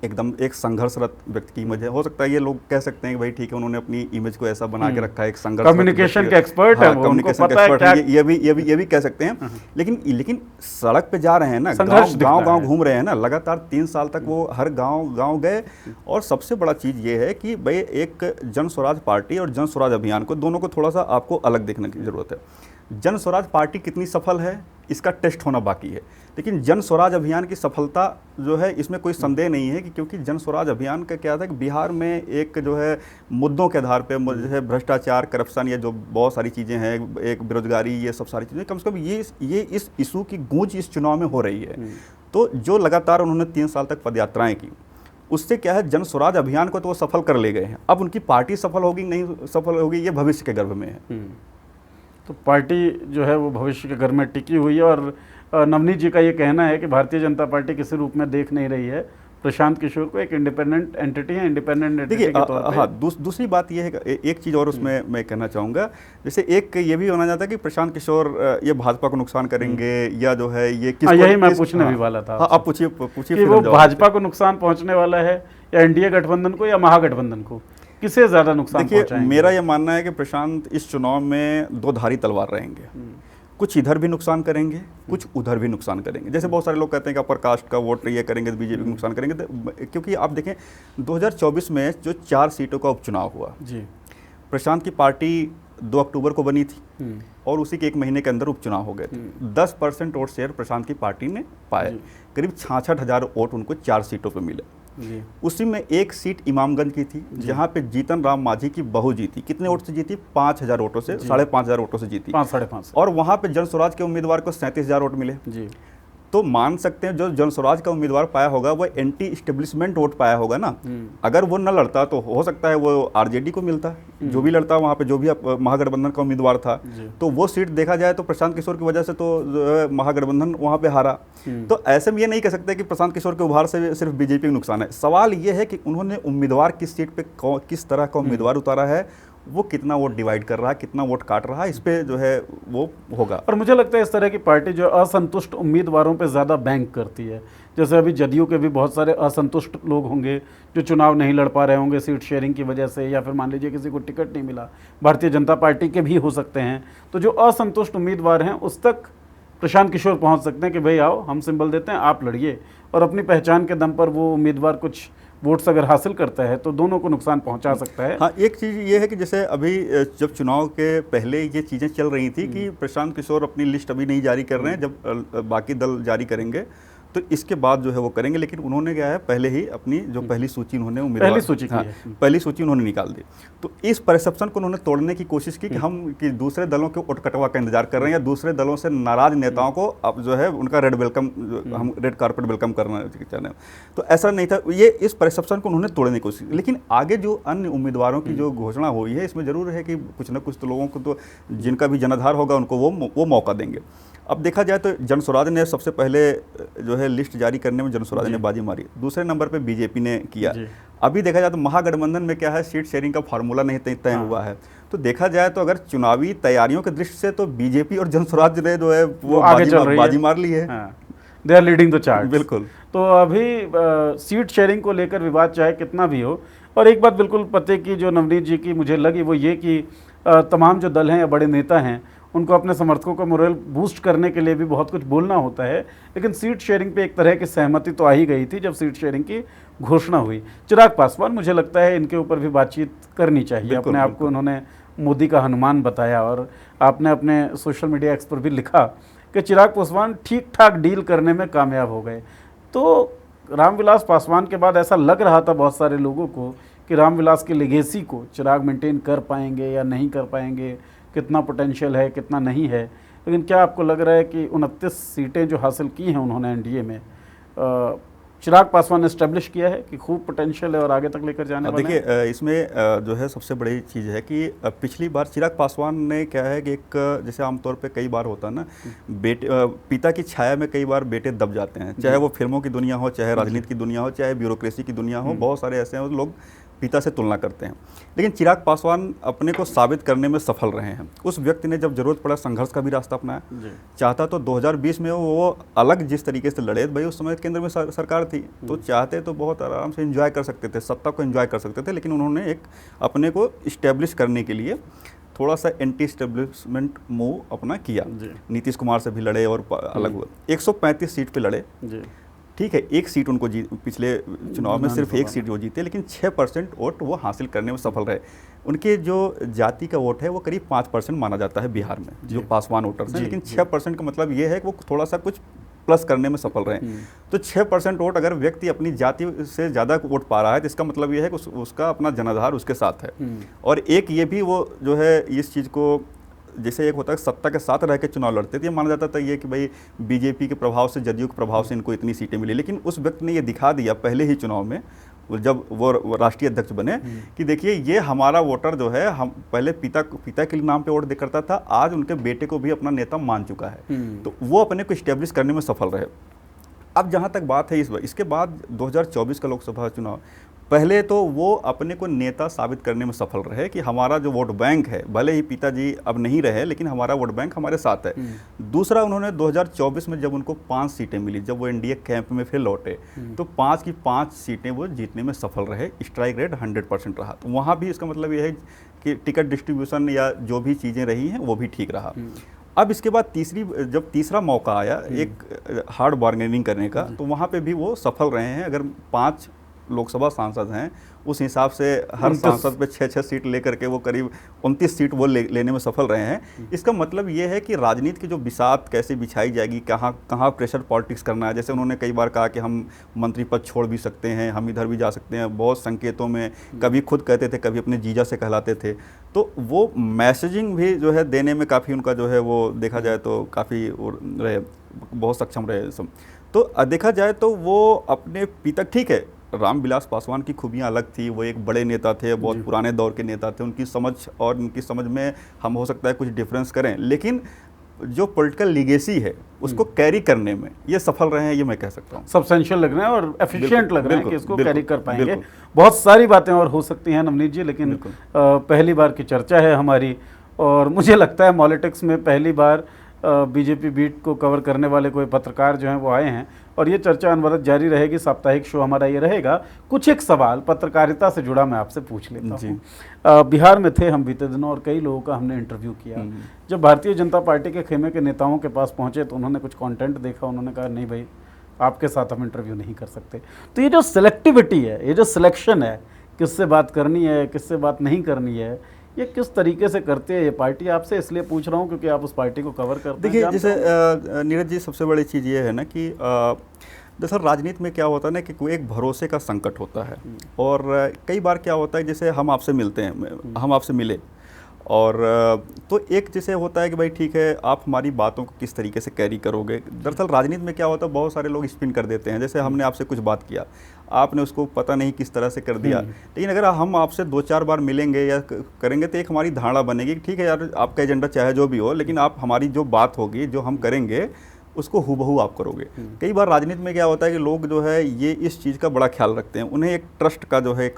एकदम एक संघर्षरत व्यक्ति की इमेज है। हो सकता है ये लोग कह सकते हैं कि भाई ठीक है, उन्होंने अपनी इमेज को ऐसा बना के रखा है, एक संघर्ष, कम्युनिकेशन के एक्सपर्ट है, कम्युनिकेशन के एक्सपर्ट है, ये भी कह सकते हैं। लेकिन सड़क पे जा रहे हैं ना, गांव घूम रहे हैं ना, लगातार 3 साल तक वो हर गांव गए। और सबसे बड़ा चीज़ ये है कि भाई एक जन स्वराज पार्टी और जन स्वराज अभियान को, दोनों को थोड़ा सा आपको अलग देखने की जरूरत है। जन स्वराज पार्टी कितनी सफल है इसका टेस्ट होना बाकी है, लेकिन जन स्वराज अभियान की सफलता जो है इसमें कोई संदेह नहीं है कि, क्योंकि जन स्वराज अभियान का क्या था कि बिहार में एक जो है मुद्दों के आधार पे, जो है भ्रष्टाचार, करप्शन, ये जो बहुत सारी चीज़ें हैं, एक बेरोजगारी, ये सब सारी चीज़ें, कम से कम ये इस इशू की गूंज इस चुनाव में हो रही है। तो जो लगातार उन्होंने 3 साल तक पदयात्राएँ की, उससे क्या है, जन स्वराज अभियान को तो वो सफल कर ले गए हैं। अब उनकी पार्टी सफल होगी नहीं सफल होगी, ये भविष्य के गर्भ में है। तो पार्टी जो है वो भविष्य के घर में टिकी हुई है। और नवनीत जी का ये कहना है कि भारतीय जनता पार्टी किसी रूप में देख नहीं रही है प्रशांत किशोर को, एक इंडिपेंडेंट एंटिटी है, इंडिपेंडेंट एंटिटी के तौर पे। हाँ, दूसरी बात ये है, एक चीज़ और उसमें मैं कहना चाहूँगा, जैसे एक ये भी माना जाता है कि प्रशांत किशोर ये भाजपा को नुकसान करेंगे, या जो है ये किस, यही मैं पूछने भी वाला था। आप पूछिए कि वो भाजपा को नुकसान पहुँचने वाला है, या एनडीए गठबंधन को, या महागठबंधन को, किसे ज़्यादा नुकसान पहुंचाएंगे? मेरा ये मानना है कि प्रशांत इस चुनाव में 2 धारी तलवार रहेंगे। कुछ इधर भी नुकसान करेंगे, कुछ उधर भी नुकसान करेंगे। जैसे बहुत सारे लोग कहते हैं कि अपर कास्ट का वोट ये करेंगे तो बीजेपी को नुकसान करेंगे, क्योंकि आप देखें 2024 में जो 4 सीटों का उपचुनाव हुआ जी, प्रशांत की पार्टी 2 अक्टूबर को बनी थी और उसी के 1 महीने के अंदर उपचुनाव हो गए थे। 10% वोट शेयर प्रशांत की पार्टी ने पाए, करीब 66,000 वोट उनको 4 सीटों पर मिले। उसी में 1 सीट इमामगंज की थी, जहां पे जीतन राम मांझी की बहू जीती। कितने वोट से जीती? 5,000 वोटों से, 5,500 वोटों से जीती। 5-5.5। और वहां पे जन स्वराज के उम्मीदवार को 37,000 वोट मिले जी। तो मान सकते हैं जो जन स्वराज का उम्मीदवार पाया होगा वो एंटी इस्टेब्लिशमेंट वोट पाया होगा ना। अगर वो न लड़ता तो हो सकता है वो आरजेडी को मिलता, जो भी लड़ता वहाँ पे, जो भी महागठबंधन का उम्मीदवार था, तो वो सीट देखा जाए तो प्रशांत किशोर की वजह से तो महागठबंधन वहाँ पे हारा। तो ऐसे में ये नहीं कह सकते कि प्रशांत किशोर के उभार से सिर्फ बीजेपी को नुकसान है। सवाल ये है कि उन्होंने उम्मीदवार किस सीट पे किस तरह का उम्मीदवार उतारा है, वो कितना वोट डिवाइड कर रहा है, कितना वोट काट रहा है, इस पे जो है वो होगा। और मुझे लगता है इस तरह की पार्टी जो असंतुष्ट उम्मीदवारों पे ज़्यादा बैंक करती है। जैसे अभी जदयू के भी बहुत सारे असंतुष्ट लोग होंगे जो चुनाव नहीं लड़ पा रहे होंगे सीट शेयरिंग की वजह से, या फिर मान लीजिए किसी को टिकट नहीं मिला, भारतीय जनता पार्टी के भी हो सकते हैं। तो जो असंतुष्ट उम्मीदवार हैं उस तक प्रशांत किशोर पहुँच सकते हैं कि भाई आओ हम सिंबल देते हैं, आप लड़िए। और अपनी पहचान के दम पर वो उम्मीदवार कुछ वोट्स अगर हासिल करता है तो दोनों को नुकसान पहुंचा सकता है। हाँ, एक चीज़ ये है कि जैसे अभी जब चुनाव के पहले ये चीज़ें चल रही थी कि प्रशांत किशोर अपनी लिस्ट अभी नहीं जारी कर रहे हैं, जब बाकी दल जारी करेंगे तो इसके बाद जो है वो करेंगे, लेकिन उन्होंने क्या है पहले ही अपनी जो पहली सूची उन्होंने उम्मीदवार पहली सूची की है। पहली सूची उन्होंने निकाल दी। तो इस परसेप्शन को उन्होंने तोड़ने की कोशिश की कि दूसरे दलों के उठकटवा का इंतजार कर रहे हैं या दूसरे दलों से नाराज नेताओं को अब जो है उनका रेड वेलकम, हम रेड कारपेट वेलकम करना चाहते हैं। तो ऐसा नहीं था, ये इस परसेप्शन को उन्होंने तोड़ने की कोशिश की। लेकिन आगे जो अन्य उम्मीदवारों की जो घोषणा हुई है, इसमें जरूर है कि कुछ ना कुछ तो लोगों को तो जिनका भी जनाधार होगा उनको वो मौका देंगे। अब देखा जाए तो जनस्वराज ने सबसे पहले जो है लिस्ट जारी करने में जनस्वराज ने बाजी मारी, दूसरे नंबर पे बीजेपी ने किया। अभी देखा जाए तो महागठबंधन में क्या है, सीट शेयरिंग का फार्मूला नहीं तय हुआ है। तो देखा जाए तो अगर चुनावी तैयारियों की दृष्टि से तो बीजेपी और जनस्वराज ने जो है वो बाजी मार ली है। They are leading the chart. बिल्कुल। तो अभी सीट शेयरिंग को लेकर विवाद चाहे कितना भी हो, और एक बात बिल्कुल पते की जो नवनीत जी की मुझे लगी वो ये कि तमाम जो दल हैं या बड़े नेता हैं उनको अपने समर्थकों का मोरल बूस्ट करने के लिए भी बहुत कुछ बोलना होता है। लेकिन सीट शेयरिंग पे एक तरह की सहमति तो आ ही गई थी जब सीट शेयरिंग की घोषणा हुई। चिराग पासवान, मुझे लगता है इनके ऊपर भी बातचीत करनी चाहिए। अपने आप को उन्होंने मोदी का हनुमान बताया और आपने अपने सोशल मीडिया एक्स पर भी लिखा कि चिराग पासवान ठीक ठाक डील करने में कामयाब हो गए। तो रामविलास पासवान के बाद ऐसा लग रहा था बहुत सारे लोगों को कि रामविलास की लेगेसी को चिराग मेंटेन कर पाएंगे या नहीं कर पाएंगे, कितना पोटेंशियल है कितना नहीं है। लेकिन क्या आपको लग रहा है कि 29 सीटें जो हासिल की हैं उन्होंने एनडीए में, चिराग पासवान ने एस्टेब्लिश किया है कि खूब पोटेंशियल है और आगे तक लेकर जाने वाले हैं? देखिए इसमें जो है सबसे बड़ी चीज़ है कि पिछली बार चिराग पासवान ने क्या है कि एक जैसे आमतौर पे कई बार होता है ना, बेटे पिता की छाया में कई बार बेटे दब जाते हैं, चाहे वो फिल्मों की दुनिया हो, चाहे राजनीति की दुनिया हो, चाहे ब्यूरोक्रेसी की दुनिया हो। बहुत सारे ऐसे हैं लोग पिता से तुलना करते हैं, लेकिन चिराग पासवान अपने को साबित करने में सफल रहे हैं। उस व्यक्ति ने जब जरूरत पड़ा संघर्ष का भी रास्ता अपनाया। चाहता तो 2020 में वो अलग जिस तरीके से लड़े, भाई उस समय केंद्र में सरकार थी, तो चाहते तो बहुत आराम से एंजॉय कर सकते थे, सत्ता को एंजॉय कर सकते थे। लेकिन उन्होंने एक अपने को इस्टेब्लिश करने के लिए थोड़ा सा एंटी स्टेब्लिशमेंट मूव अपना किया। नीतीश कुमार से भी लड़े और अलग हुए, 135 सीट पे लड़े। ठीक है, एक सीट उनको पिछले चुनाव में सिर्फ एक सीट वो जीते, लेकिन 6% वोट वो हासिल करने में सफल रहे। उनके जो जाति का वोट है वो करीब 5% माना जाता है बिहार में, जो पासवान वोटर्स हैं, लेकिन 6% का मतलब ये है कि वो थोड़ा सा कुछ प्लस करने में सफल रहे। तो 6% वोट अगर व्यक्ति अपनी जाति से ज़्यादा वोट पा रहा है तो इसका मतलब ये है कि उसका अपना जनाधार उसके साथ है। और एक ये भी वो जो है इस चीज़ को, जैसे एक होता है सत्ता के साथ रह के चुनाव लड़ते थे, ये माना जाता था ये कि भाई बीजेपी के प्रभाव से, जदयू के प्रभाव से इनको इतनी सीटें मिली। लेकिन उस व्यक्ति ने ये दिखा दिया पहले ही चुनाव में जब वो राष्ट्रीय अध्यक्ष बने कि देखिए ये हमारा वोटर जो है, हम पहले पिता के नाम पे वोट दे करता था, आज उनके बेटे को भी अपना नेता मान चुका है। तो वो अपने को इस्टेब्लिश करने में सफल रहे। अब जहाँ तक बात है इसके बाद 2024 का लोकसभा चुनाव, पहले तो वो अपने को नेता साबित करने में सफल रहे कि हमारा जो वोट बैंक है, भले ही पिताजी अब नहीं रहे लेकिन हमारा वोट बैंक हमारे साथ है। दूसरा, उन्होंने 2024 में जब उनको 5 सीटें मिली, जब वो एनडीए कैंप में फिर लौटे, तो 5 की 5 सीटें वो जीतने में सफल रहे। स्ट्राइक रेट 100% रहा। तो वहाँ भी इसका मतलब ये है कि टिकट डिस्ट्रीब्यूशन या जो भी चीज़ें रही हैं वो भी ठीक रहा। अब इसके बाद जब तीसरा मौका आया एक हार्ड बार्गेनिंग करने का, तो वहाँ पे भी वो सफल रहे हैं। अगर 5 लोकसभा सांसद हैं, उस हिसाब से हर सांसद पे 6-6 सीट लेकर के वो करीब 29 सीट वो लेने में सफल रहे हैं। इसका मतलब ये है कि राजनीति की जो बिसात कैसे बिछाई जाएगी, कहाँ प्रेशर पॉलिटिक्स करना है। जैसे उन्होंने कई बार कहा कि हम मंत्री पद छोड़ भी सकते हैं, हम इधर भी जा सकते हैं, बहुत संकेतों में कभी खुद कहते थे, कभी अपने जीजा से कहलाते थे। तो वो मैसेजिंग भी जो है देने में काफ़ी उनका जो है वो देखा जाए तो काफ़ी रहे, बहुत सक्षम रहे सब। तो देखा जाए तो वो अपने पिता, ठीक है रामविलास पासवान की खूबियाँ अलग थी, वो एक बड़े नेता थे, बहुत पुराने दौर के नेता थे, उनकी समझ और उनकी समझ में हम हो सकता है कुछ डिफरेंस करें, लेकिन जो पॉलिटिकल लीगेसी है उसको कैरी करने में ये सफल रहे हैं, ये मैं कह सकता हूँ। सब्सटेंशियल लग रहे हैं और एफिशिएंट लग रहे हैं कि इसको कैरी कर पाएंगे। बहुत सारी बातें और हो सकती हैं नवनीत जी, लेकिन पहली बार की चर्चा है हमारी, और मुझे लगता है पॉलिटिक्स में पहली बार बीजेपी बीट को कवर करने वाले कोई पत्रकार जो हैं वो आए हैं, और ये चर्चा अनवरत जारी रहेगी। साप्ताहिक शो हमारा ये रहेगा। कुछ एक सवाल पत्रकारिता से जुड़ा मैं आपसे पूछ लेता हूँ। बिहार में थे हम बीते दिनों और कई लोगों का हमने इंटरव्यू किया। जब भारतीय जनता पार्टी के खेमे के नेताओं के पास पहुँचे तो उन्होंने कुछ कंटेंट देखा, उन्होंने कहा नहीं भाई आपके साथ हम इंटरव्यू नहीं कर सकते। तो ये जो सिलेक्टिविटी है, ये जो सिलेक्शन है, किससे बात करनी है किससे बात नहीं करनी है, ये किस तरीके से करते हैं ये पार्टी? आपसे इसलिए पूछ रहा हूँ क्योंकि आप उस पार्टी को कवर करते हैं। देखिए जैसे नीरज जी, सबसे बड़ी चीज़ ये है ना कि दरअसल राजनीति में क्या होता है ना कि कोई एक भरोसे का संकट होता है। और कई बार क्या होता है, जैसे हम आपसे मिलते हैं, हम आपसे मिले और तो एक जैसे होता है कि भाई ठीक है, आप हमारी बातों को किस तरीके से कैरी करोगे। दरअसल राजनीति में क्या होता है, बहुत सारे लोग स्पिन कर देते हैं। जैसे हमने आपसे कुछ बात किया, आपने उसको पता नहीं किस तरह से कर दिया, लेकिन अगर हम आपसे 2-4 बार मिलेंगे या करेंगे तो एक हमारी धारणा बनेगी कि ठीक है यार, आपका एजेंडा चाहे जो भी हो, लेकिन आप हमारी जो बात होगी, जो हम करेंगे उसको हूबहू आप करोगे। कई बार राजनीति में क्या होता है कि लोग जो है ये इस चीज़ का बड़ा ख्याल रखते हैं, उन्हें एक ट्रस्ट का जो है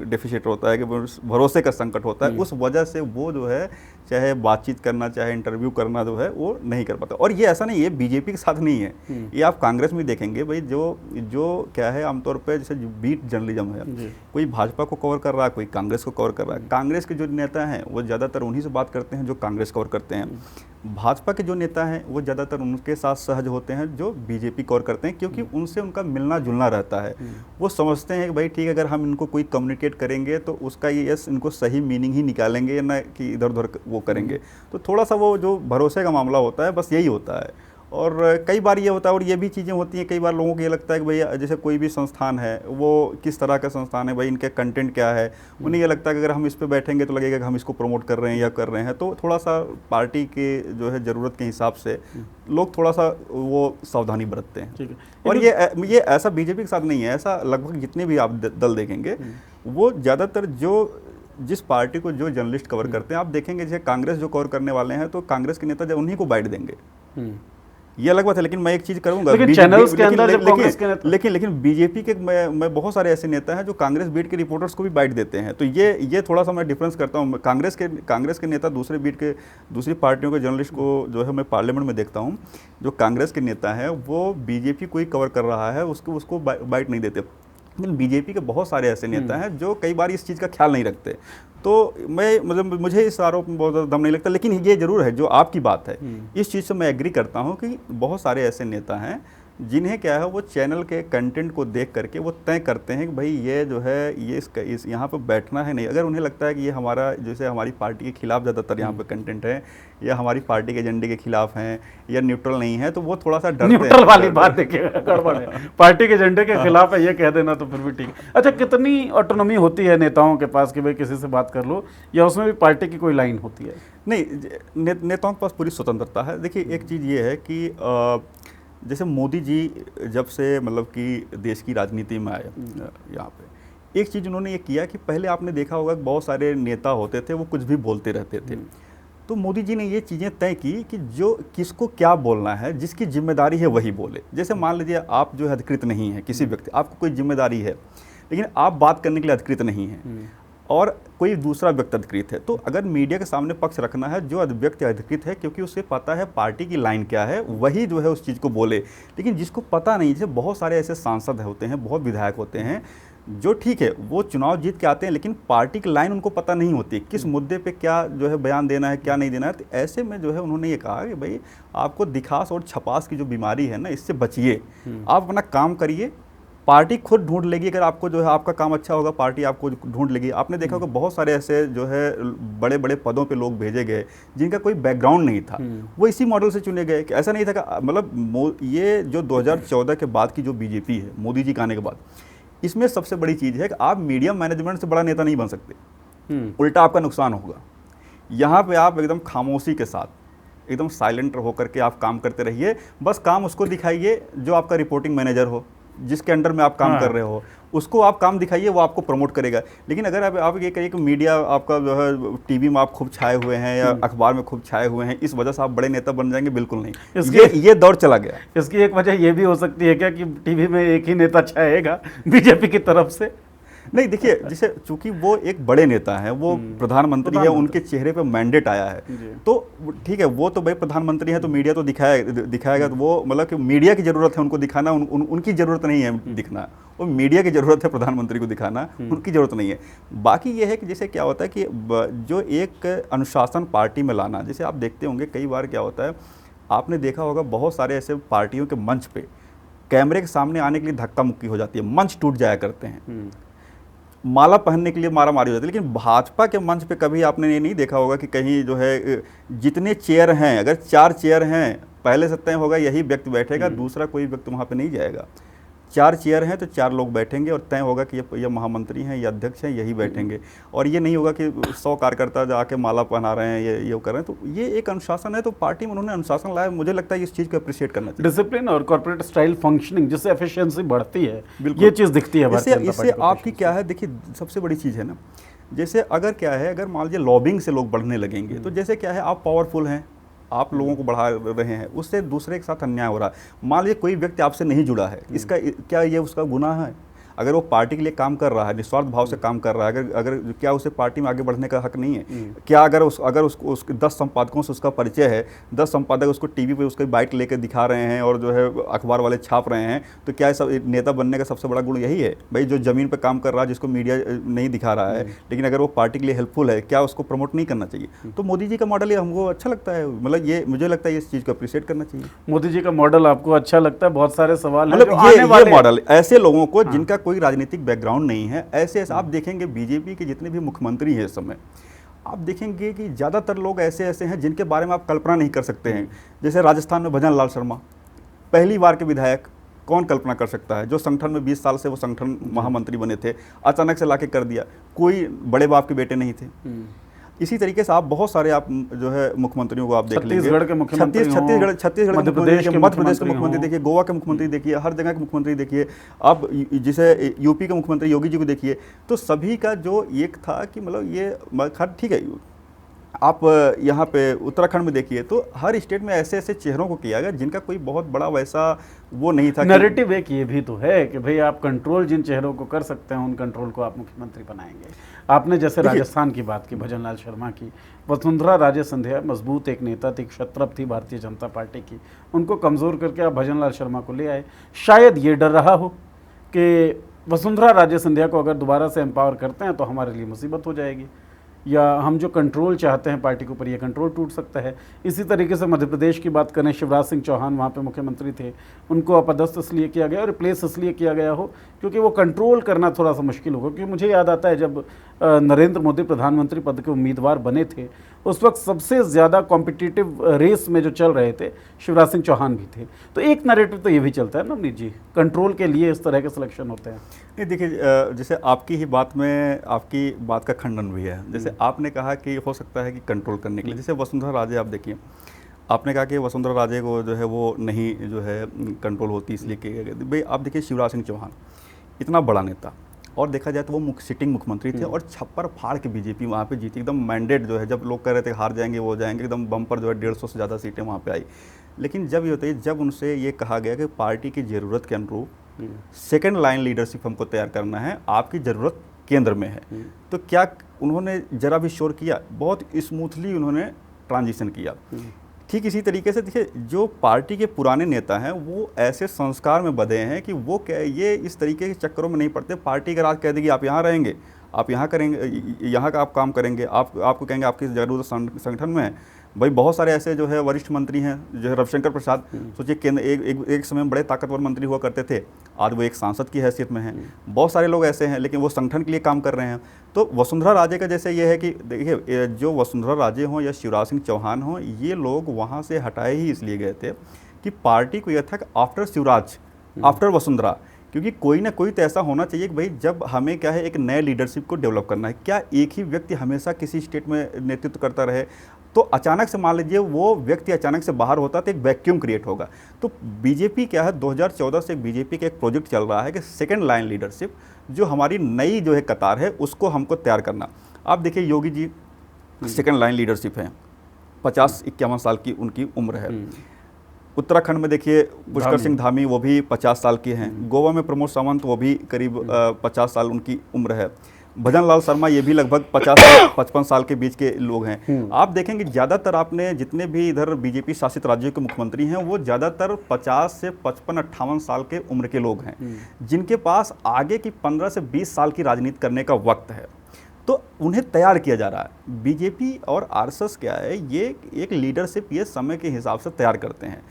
डेफिसिट होता है कि भरोसे का संकट होता है, उस वजह से वो जो है चाहे बातचीत करना, चाहे इंटरव्यू करना जो है वो नहीं कर पाता। और ये ऐसा नहीं है बीजेपी के साथ नहीं है, ये आप कांग्रेस में देखेंगे भाई, जो क्या है आमतौर पर जैसे बीट जर्नलिज्म है, कोई भाजपा को कवर कर रहा है, कोई कांग्रेस को कवर कर रहा है। कांग्रेस के जो नेता हैं वो ज़्यादातर उन्हीं से बात करते हैं जो कांग्रेस कवर करते हैं। भाजपा के जो नेता हैं वो ज़्यादातर उनके साथ सहज होते हैं जो बीजेपी कवर करते हैं, क्योंकि उनसे उनका मिलना जुलना रहता है। वो समझते हैं कि भाई ठीक है, अगर हम इनको कोई कम्युनिकेट करेंगे तो उसका ये इनको सही मीनिंग ही निकालेंगे, या ना कि इधर उधर वो करेंगे। तो थोड़ा सा वो जो भरोसे का मामला होता है, बस यही होता है। और कई बार ये होता है, और ये भी चीज़ें होती हैं, कई बार लोगों को ये लगता है कि भैया जैसे कोई भी संस्थान है वो किस तरह का संस्थान है, भाई इनके कंटेंट क्या है। उन्हें ये लगता है कि अगर हम इस पे बैठेंगे तो लगेगा कि हम इसको प्रमोट कर रहे हैं या कर रहे हैं। तो थोड़ा सा पार्टी के जो है ज़रूरत के हिसाब से लोग थोड़ा सा वो सावधानी बरतते हैं। और ये ऐसा बीजेपी के साथ नहीं है, ऐसा लगभग जितने भी आप दल देखेंगे वो ज़्यादातर जिस पार्टी को जो जर्नलिस्ट कवर करते हैं, आप देखेंगे जैसे कांग्रेस जो कवर करने वाले हैं तो कांग्रेस के नेता जब उन्हीं को बाइट देंगे, ये अलग बात है। लेकिन मैं एक चीज करूंगा, लेकिन चैनल्स के अंदर जब कांग्रेस के लेकिन बीजेपी के मैं बहुत सारे ऐसे नेता हैं जो कांग्रेस बीट के रिपोर्टर्स को भी बाइट देते हैं। तो ये थोड़ा सा मैं डिफरेंस करता हूँ। कांग्रेस के नेता दूसरे बीट के दूसरी पार्टियों के जर्नलिस्ट को जो है मैं पार्लियामेंट में देखता हूँ, जो कांग्रेस के नेता हैं वो बीजेपी को ही कवर कर रहा है उसको बाइट नहीं देते। लेकिन बीजेपी के बहुत सारे ऐसे नेता हैं जो कई बार इस चीज़ का ख्याल नहीं रखते। तो मुझे इस आरोप में बहुत ज़्यादा दम नहीं लगता। लेकिन ये जरूर है, जो आपकी बात है इस चीज़ से मैं एग्री करता हूँ कि बहुत सारे ऐसे नेता हैं जिन्हें क्या है वो चैनल के कंटेंट को देख करके वो तय करते हैं कि भाई ये जो है ये इस यहाँ पे बैठना है नहीं। अगर उन्हें लगता है कि ये हमारा जैसे हमारी पार्टी के खिलाफ ज़्यादातर यहाँ पे कंटेंट है, या हमारी पार्टी के एजेंडे के खिलाफ हैं, या न्यूट्रल नहीं है, तो वो थोड़ा सा डरते हैं। न्यूट्रल वाली बात देखिए गड़बड़ है, पार्टी के एजेंडे के खिलाफ है ये कह देना तो फिर भी ठीक है। अच्छा, कितनी ऑटोनॉमी होती है नेताओं के पास कि भाई किसी से बात कर लो, या उसमें भी पार्टी की कोई लाइन होती है? नहीं, नेताओं के पास पूरी स्वतंत्रता है। देखिए एक चीज़ ये है कि जैसे मोदी जी जब से मतलब कि देश की राजनीति में आए यहाँ पे, एक चीज़ उन्होंने ये किया कि पहले आपने देखा होगा कि बहुत सारे नेता होते थे वो कुछ भी बोलते रहते थे। तो मोदी जी ने ये चीज़ें तय की कि जो किसको क्या बोलना है, जिसकी जिम्मेदारी है वही बोले। जैसे मान लीजिए आप जो है अधिकृत नहीं है, किसी व्यक्ति, आपको कोई जिम्मेदारी है लेकिन आप बात करने के लिए अधिकृत नहीं हैं, और कोई दूसरा व्यक्ति अधिकृत है, तो अगर मीडिया के सामने पक्ष रखना है, जो व्यक्ति अधिकृत है क्योंकि उसे पता है पार्टी की लाइन क्या है, वही जो है उस चीज़ को बोले। लेकिन जिसको पता नहीं, जैसे बहुत सारे ऐसे सांसद होते हैं, बहुत विधायक होते हैं जो ठीक है वो चुनाव जीत के आते हैं, लेकिन पार्टी की लाइन उनको पता नहीं होती, किस मुद्दे पे क्या जो है बयान देना है, क्या नहीं देना है। तो ऐसे में जो है उन्होंने ये कहा कि भाई आपको दिखास और छपास की जो बीमारी है ना, इससे बचिए, आप अपना काम करिए, पार्टी खुद ढूंढ लेगी। अगर आपको जो है आपका काम अच्छा होगा, पार्टी आपको ढूंढ लेगी। आपने देखा होगा बहुत सारे ऐसे जो है बड़े बड़े पदों पे लोग भेजे गए जिनका कोई बैकग्राउंड नहीं था, वो इसी मॉडल से चुने गए। कि ऐसा नहीं था कि मतलब ये जो 2014 के बाद की जो बीजेपी है, मोदी जी के आने के बाद, इसमें सबसे बड़ी चीज़ है कि आप मीडिया मैनेजमेंट से बड़ा नेता नहीं बन सकते, उल्टा आपका नुकसान होगा। यहाँ पे आप एकदम खामोशी के साथ, एकदम साइलेंट होकर के आप काम करते रहिए, बस काम उसको दिखाइए जो आपका रिपोर्टिंग मैनेजर हो, जिसके अंडर में आप काम कर रहे हो, उसको आप काम दिखाइए, वो आपको प्रमोट करेगा। लेकिन अगर आप ये कहिए कि मीडिया आपका जो है टीवी में आप खूब छाए हुए हैं या अखबार में खूब छाए हुए हैं, इस वजह से आप बड़े नेता बन जाएंगे, बिल्कुल नहीं। ये दौर चला गया। इसकी एक वजह ये भी हो सकती है क्या कि टीवी में एक ही नेता छाएगा बीजेपी की तरफ से? नहीं, देखिए जैसे चूंकि वो एक बड़े नेता हैं, वो प्रधानमंत्री है, उनके चेहरे पे मैंडेट आया है, तो ठीक है, वो तो भाई प्रधानमंत्री है तो मीडिया तो दिखाएगा। तो वो मतलब कि मीडिया की ज़रूरत है उनको दिखाना, उनकी ज़रूरत नहीं है दिखना, वो मीडिया की ज़रूरत है प्रधानमंत्री को दिखाना, उनकी ज़रूरत नहीं है। बाकी ये है कि जैसे क्या होता है कि जो एक अनुशासन पार्टी में लाना, जैसे आप देखते होंगे कई बार क्या होता है, आपने देखा होगा बहुत सारे ऐसे पार्टियों के मंच पे कैमरे के सामने आने के लिए धक्का मुक्की हो जाती है, मंच टूट जाया करते हैं, माला पहनने के लिए मारा मारी हो जाती है। लेकिन भाजपा के मंच पे कभी आपने ये नहीं देखा होगा कि कहीं जो है जितने चेयर हैं, अगर 4 चेयर हैं, पहले से तय होगा यही व्यक्ति बैठेगा, दूसरा कोई व्यक्ति वहाँ पे नहीं जाएगा। 4 चेयर हैं तो 4 लोग बैठेंगे और तय होगा कि ये महामंत्री हैं, ये अध्यक्ष हैं, यही बैठेंगे। और ये नहीं होगा कि 100 कार्यकर्ता जाके माला पहना रहे हैं, ये कर रहे हैं। तो ये एक अनुशासन है, तो पार्टी में उन्होंने अनुशासन लाया। मुझे लगता है इस चीज़ को अप्रिशिएट करना चाहिए। डिसिप्लिन और कॉर्पोरेट स्टाइल फंक्शनिंग, जिससे एफिशिएंसी बढ़ती है, ये चीज़ दिखती है। इससे आपकी क्या है, देखिए सबसे बड़ी चीज़ है ना, जैसे अगर क्या है, अगर मान लीजिए लॉबिंग से लोग बढ़ने लगेंगे, तो जैसे क्या है, आप पावरफुल हैं, आप लोगों को बढ़ा रहे हैं, उससे दूसरे के साथ अन्याय हो रहा है। मान लीजिए कोई व्यक्ति आपसे नहीं जुड़ा है, इसका क्या ये उसका गुनाह है? अगर वो पार्टी के लिए काम कर रहा है, निस्वार्थ भाव से काम कर रहा है, अगर क्या उसे पार्टी में आगे बढ़ने का हक नहीं है? क्या अगर उसके 10 संपादकों से उसका परिचय है, 10 संपादक उसको टीवी पे उसकी बाइट लेकर दिखा रहे हैं और जो है अखबार वाले छाप रहे हैं, तो क्या सब नेता बनने का सबसे बड़ा गुण यही है? भाई जो ज़मीन पर काम कर रहा है, जिसको मीडिया नहीं दिखा रहा है, लेकिन अगर वो पार्टी के लिए हेल्पफुल है, क्या उसको प्रमोट नहीं करना चाहिए? तो मोदी जी का मॉडल ये हमको अच्छा लगता है, मतलब ये मुझे लगता है इस चीज़ को अप्रिशिएट करना चाहिए। मोदी जी का मॉडल आपको अच्छा लगता है? बहुत सारे सवाल हैं, मतलब ये मॉडल ऐसे लोगों को जिनका कोई राजनीतिक बैकग्राउंड नहीं है, ऐसे आप देखेंगे बीजेपी के जितने भी मुख्यमंत्री हैं इस समय, आप देखेंगे कि ज़्यादातर लोग ऐसे हैं जिनके बारे में आप कल्पना नहीं कर सकते हैं। जैसे राजस्थान में भजन लाल शर्मा, पहली बार के विधायक, कौन कल्पना कर सकता है? जो संगठन में 20 साल से वो संगठन महामंत्री बने थे, अचानक से लाके कर दिया। कोई बड़े बाप के बेटे नहीं थे। इसी तरीके से आप बहुत सारे आप जो है मुख्यमंत्रियों को आप देख लेंगे, छत्तीसगढ़ के मुख्यमंत्री, छत्तीसगढ़ मध्य प्रदेश के मुख्यमंत्री देखिए, गोवा के मुख्यमंत्री देखिए, हर जगह के मुख्यमंत्री देखिए, आप जिसे यूपी के मुख्यमंत्री योगी जी को देखिए, तो सभी का जो एक था कि मतलब ये ठीक है। आप यहाँ पे उत्तराखंड में देखिए, तो हर स्टेट में ऐसे चेहरों को किया गया जिनका कोई बहुत बड़ा वैसा वो नहीं था। नैरेटिव एक ये भी तो है कि भाई आप कंट्रोल जिन चेहरों को कर सकते हैं, उन कंट्रोल को आप मुख्यमंत्री बनाएंगे। आपने जैसे राजस्थान की बात की, भजन लाल शर्मा की, वसुंधरा राजे सिंधिया मजबूत एक नेता थी, क्षत्रप थी भारतीय जनता पार्टी की, उनको कमज़ोर करके आप भजन लाल शर्मा को ले आए। शायद ये डर रहा हो कि वसुंधरा राजे सिंधिया को अगर दोबारा से एम्पावर करते हैं तो हमारे लिए मुसीबत हो जाएगी, या हम जो कंट्रोल चाहते हैं पार्टी के ऊपर, ये कंट्रोल टूट सकता है। इसी तरीके से मध्य प्रदेश की बात करें, शिवराज सिंह चौहान वहाँ पे मुख्यमंत्री थे, उनको अपदस्थ इसलिए किया गया और रिप्लेस इसलिए किया गया हो क्योंकि वो कंट्रोल करना थोड़ा सा मुश्किल होगा। क्योंकि मुझे याद आता है जब नरेंद्र मोदी प्रधानमंत्री पद के उम्मीदवार बने थे, उस वक्त सबसे ज़्यादा कॉम्पिटिटिव रेस में जो चल रहे थे, शिवराज सिंह चौहान भी थे। तो एक नैरेटिव तो ये भी चलता है ना नवनीत जी, कंट्रोल के लिए इस तरह के सिलेक्शन होते हैं। नहीं देखिए, जैसे आपकी ही बात में आपकी बात का खंडन भी है। जैसे आपने कहा कि हो सकता है कि कंट्रोल करने के लिए, जैसे वसुंधरा राजे आप देखिए, आपने कहा कि वसुंधरा राजे को जो है वो नहीं जो है कंट्रोल होती इसलिए किया गया। भाई आप देखिए, शिवराज सिंह चौहान इतना बड़ा नेता, और देखा जाए तो वो सिटिंग मुख्यमंत्री थे और छप्पर फाड़ के बीजेपी वहाँ पे जीती। एकदम मैंडेट जो है, जब लोग कह रहे थे हार जाएंगे वो जाएंगे, एकदम बम्पर जो है 150 से ज़्यादा सीटें वहाँ पे आई। लेकिन जब ये होता है, जब उनसे ये कहा गया कि पार्टी की ज़रूरत के अनुरूप सेकेंड लाइन लीडरशिप हमको तैयार करना है, आपकी ज़रूरत केंद्र में है, तो क्या उन्होंने ज़रा भी शोर किया? बहुत स्मूथली उन्होंने ट्रांजिशन किया। ठीक इसी तरीके से देखिए, जो पार्टी के पुराने नेता हैं वो ऐसे संस्कार में बंधे हैं कि वो क्या ये इस तरीके के चक्करों में नहीं पड़ते। पार्टी का राज कह देगी आप यहाँ रहेंगे, आप यहाँ करेंगे, यहाँ का आप काम करेंगे, आपको कहेंगे आपकी जरूरत संगठन में है। भाई बहुत सारे ऐसे जो है वरिष्ठ मंत्री हैं, जो है रविशंकर प्रसाद, सोचिए केंद्र एक समय में बड़े ताकतवर मंत्री हुआ करते थे, आज वो एक सांसद की हैसियत में हैं। बहुत सारे लोग ऐसे हैं लेकिन वो संगठन के लिए काम कर रहे हैं। तो वसुंधरा राजे का जैसे ये है कि देखिए, जो वसुंधरा राजे हों या शिवराज सिंह चौहान हों, ये लोग वहाँ से हटाए ही इसलिए गए थे कि पार्टी को यह था कि आफ्टर शिवराज, आफ्टर वसुंधरा, क्योंकि कोई ना कोई तो ऐसा होना चाहिए कि भाई जब हमें क्या है एक नए लीडरशिप को डेवलप करना है, क्या एक ही व्यक्ति हमेशा किसी स्टेट में नेतृत्व करता रहे? तो अचानक से मान लीजिए वो व्यक्ति अचानक से बाहर होता तो एक वैक्यूम क्रिएट होगा। तो बीजेपी क्या है, 2014 से बीजेपी का एक प्रोजेक्ट चल रहा है कि सेकेंड लाइन लीडरशिप, जो हमारी नई जो है कतार है, उसको हमको तैयार करना। आप देखिए, Yogi ji second line leadership हैं, 50-51 साल की उनकी उम्र है। उत्तराखंड में देखिए पुष्कर सिंह धामी, वो भी 50 साल के हैं। गोवा में प्रमोद सावंत, वो भी करीब 50 साल उनकी उम्र है। भजन लाल शर्मा, ये भी लगभग 50-55 साल के बीच के लोग हैं। आप देखेंगे ज़्यादातर आपने जितने भी इधर बीजेपी शासित राज्यों के मुख्यमंत्री हैं, वो ज़्यादातर 50 से 55-58 साल के उम्र के लोग हैं, जिनके पास आगे की 15 से 20 साल की राजनीति करने का वक्त है। तो उन्हें तैयार किया जा रहा है। बीजेपी और आरएसएस क्या है, ये एक लीडरशिप ये समय के हिसाब से तैयार करते हैं।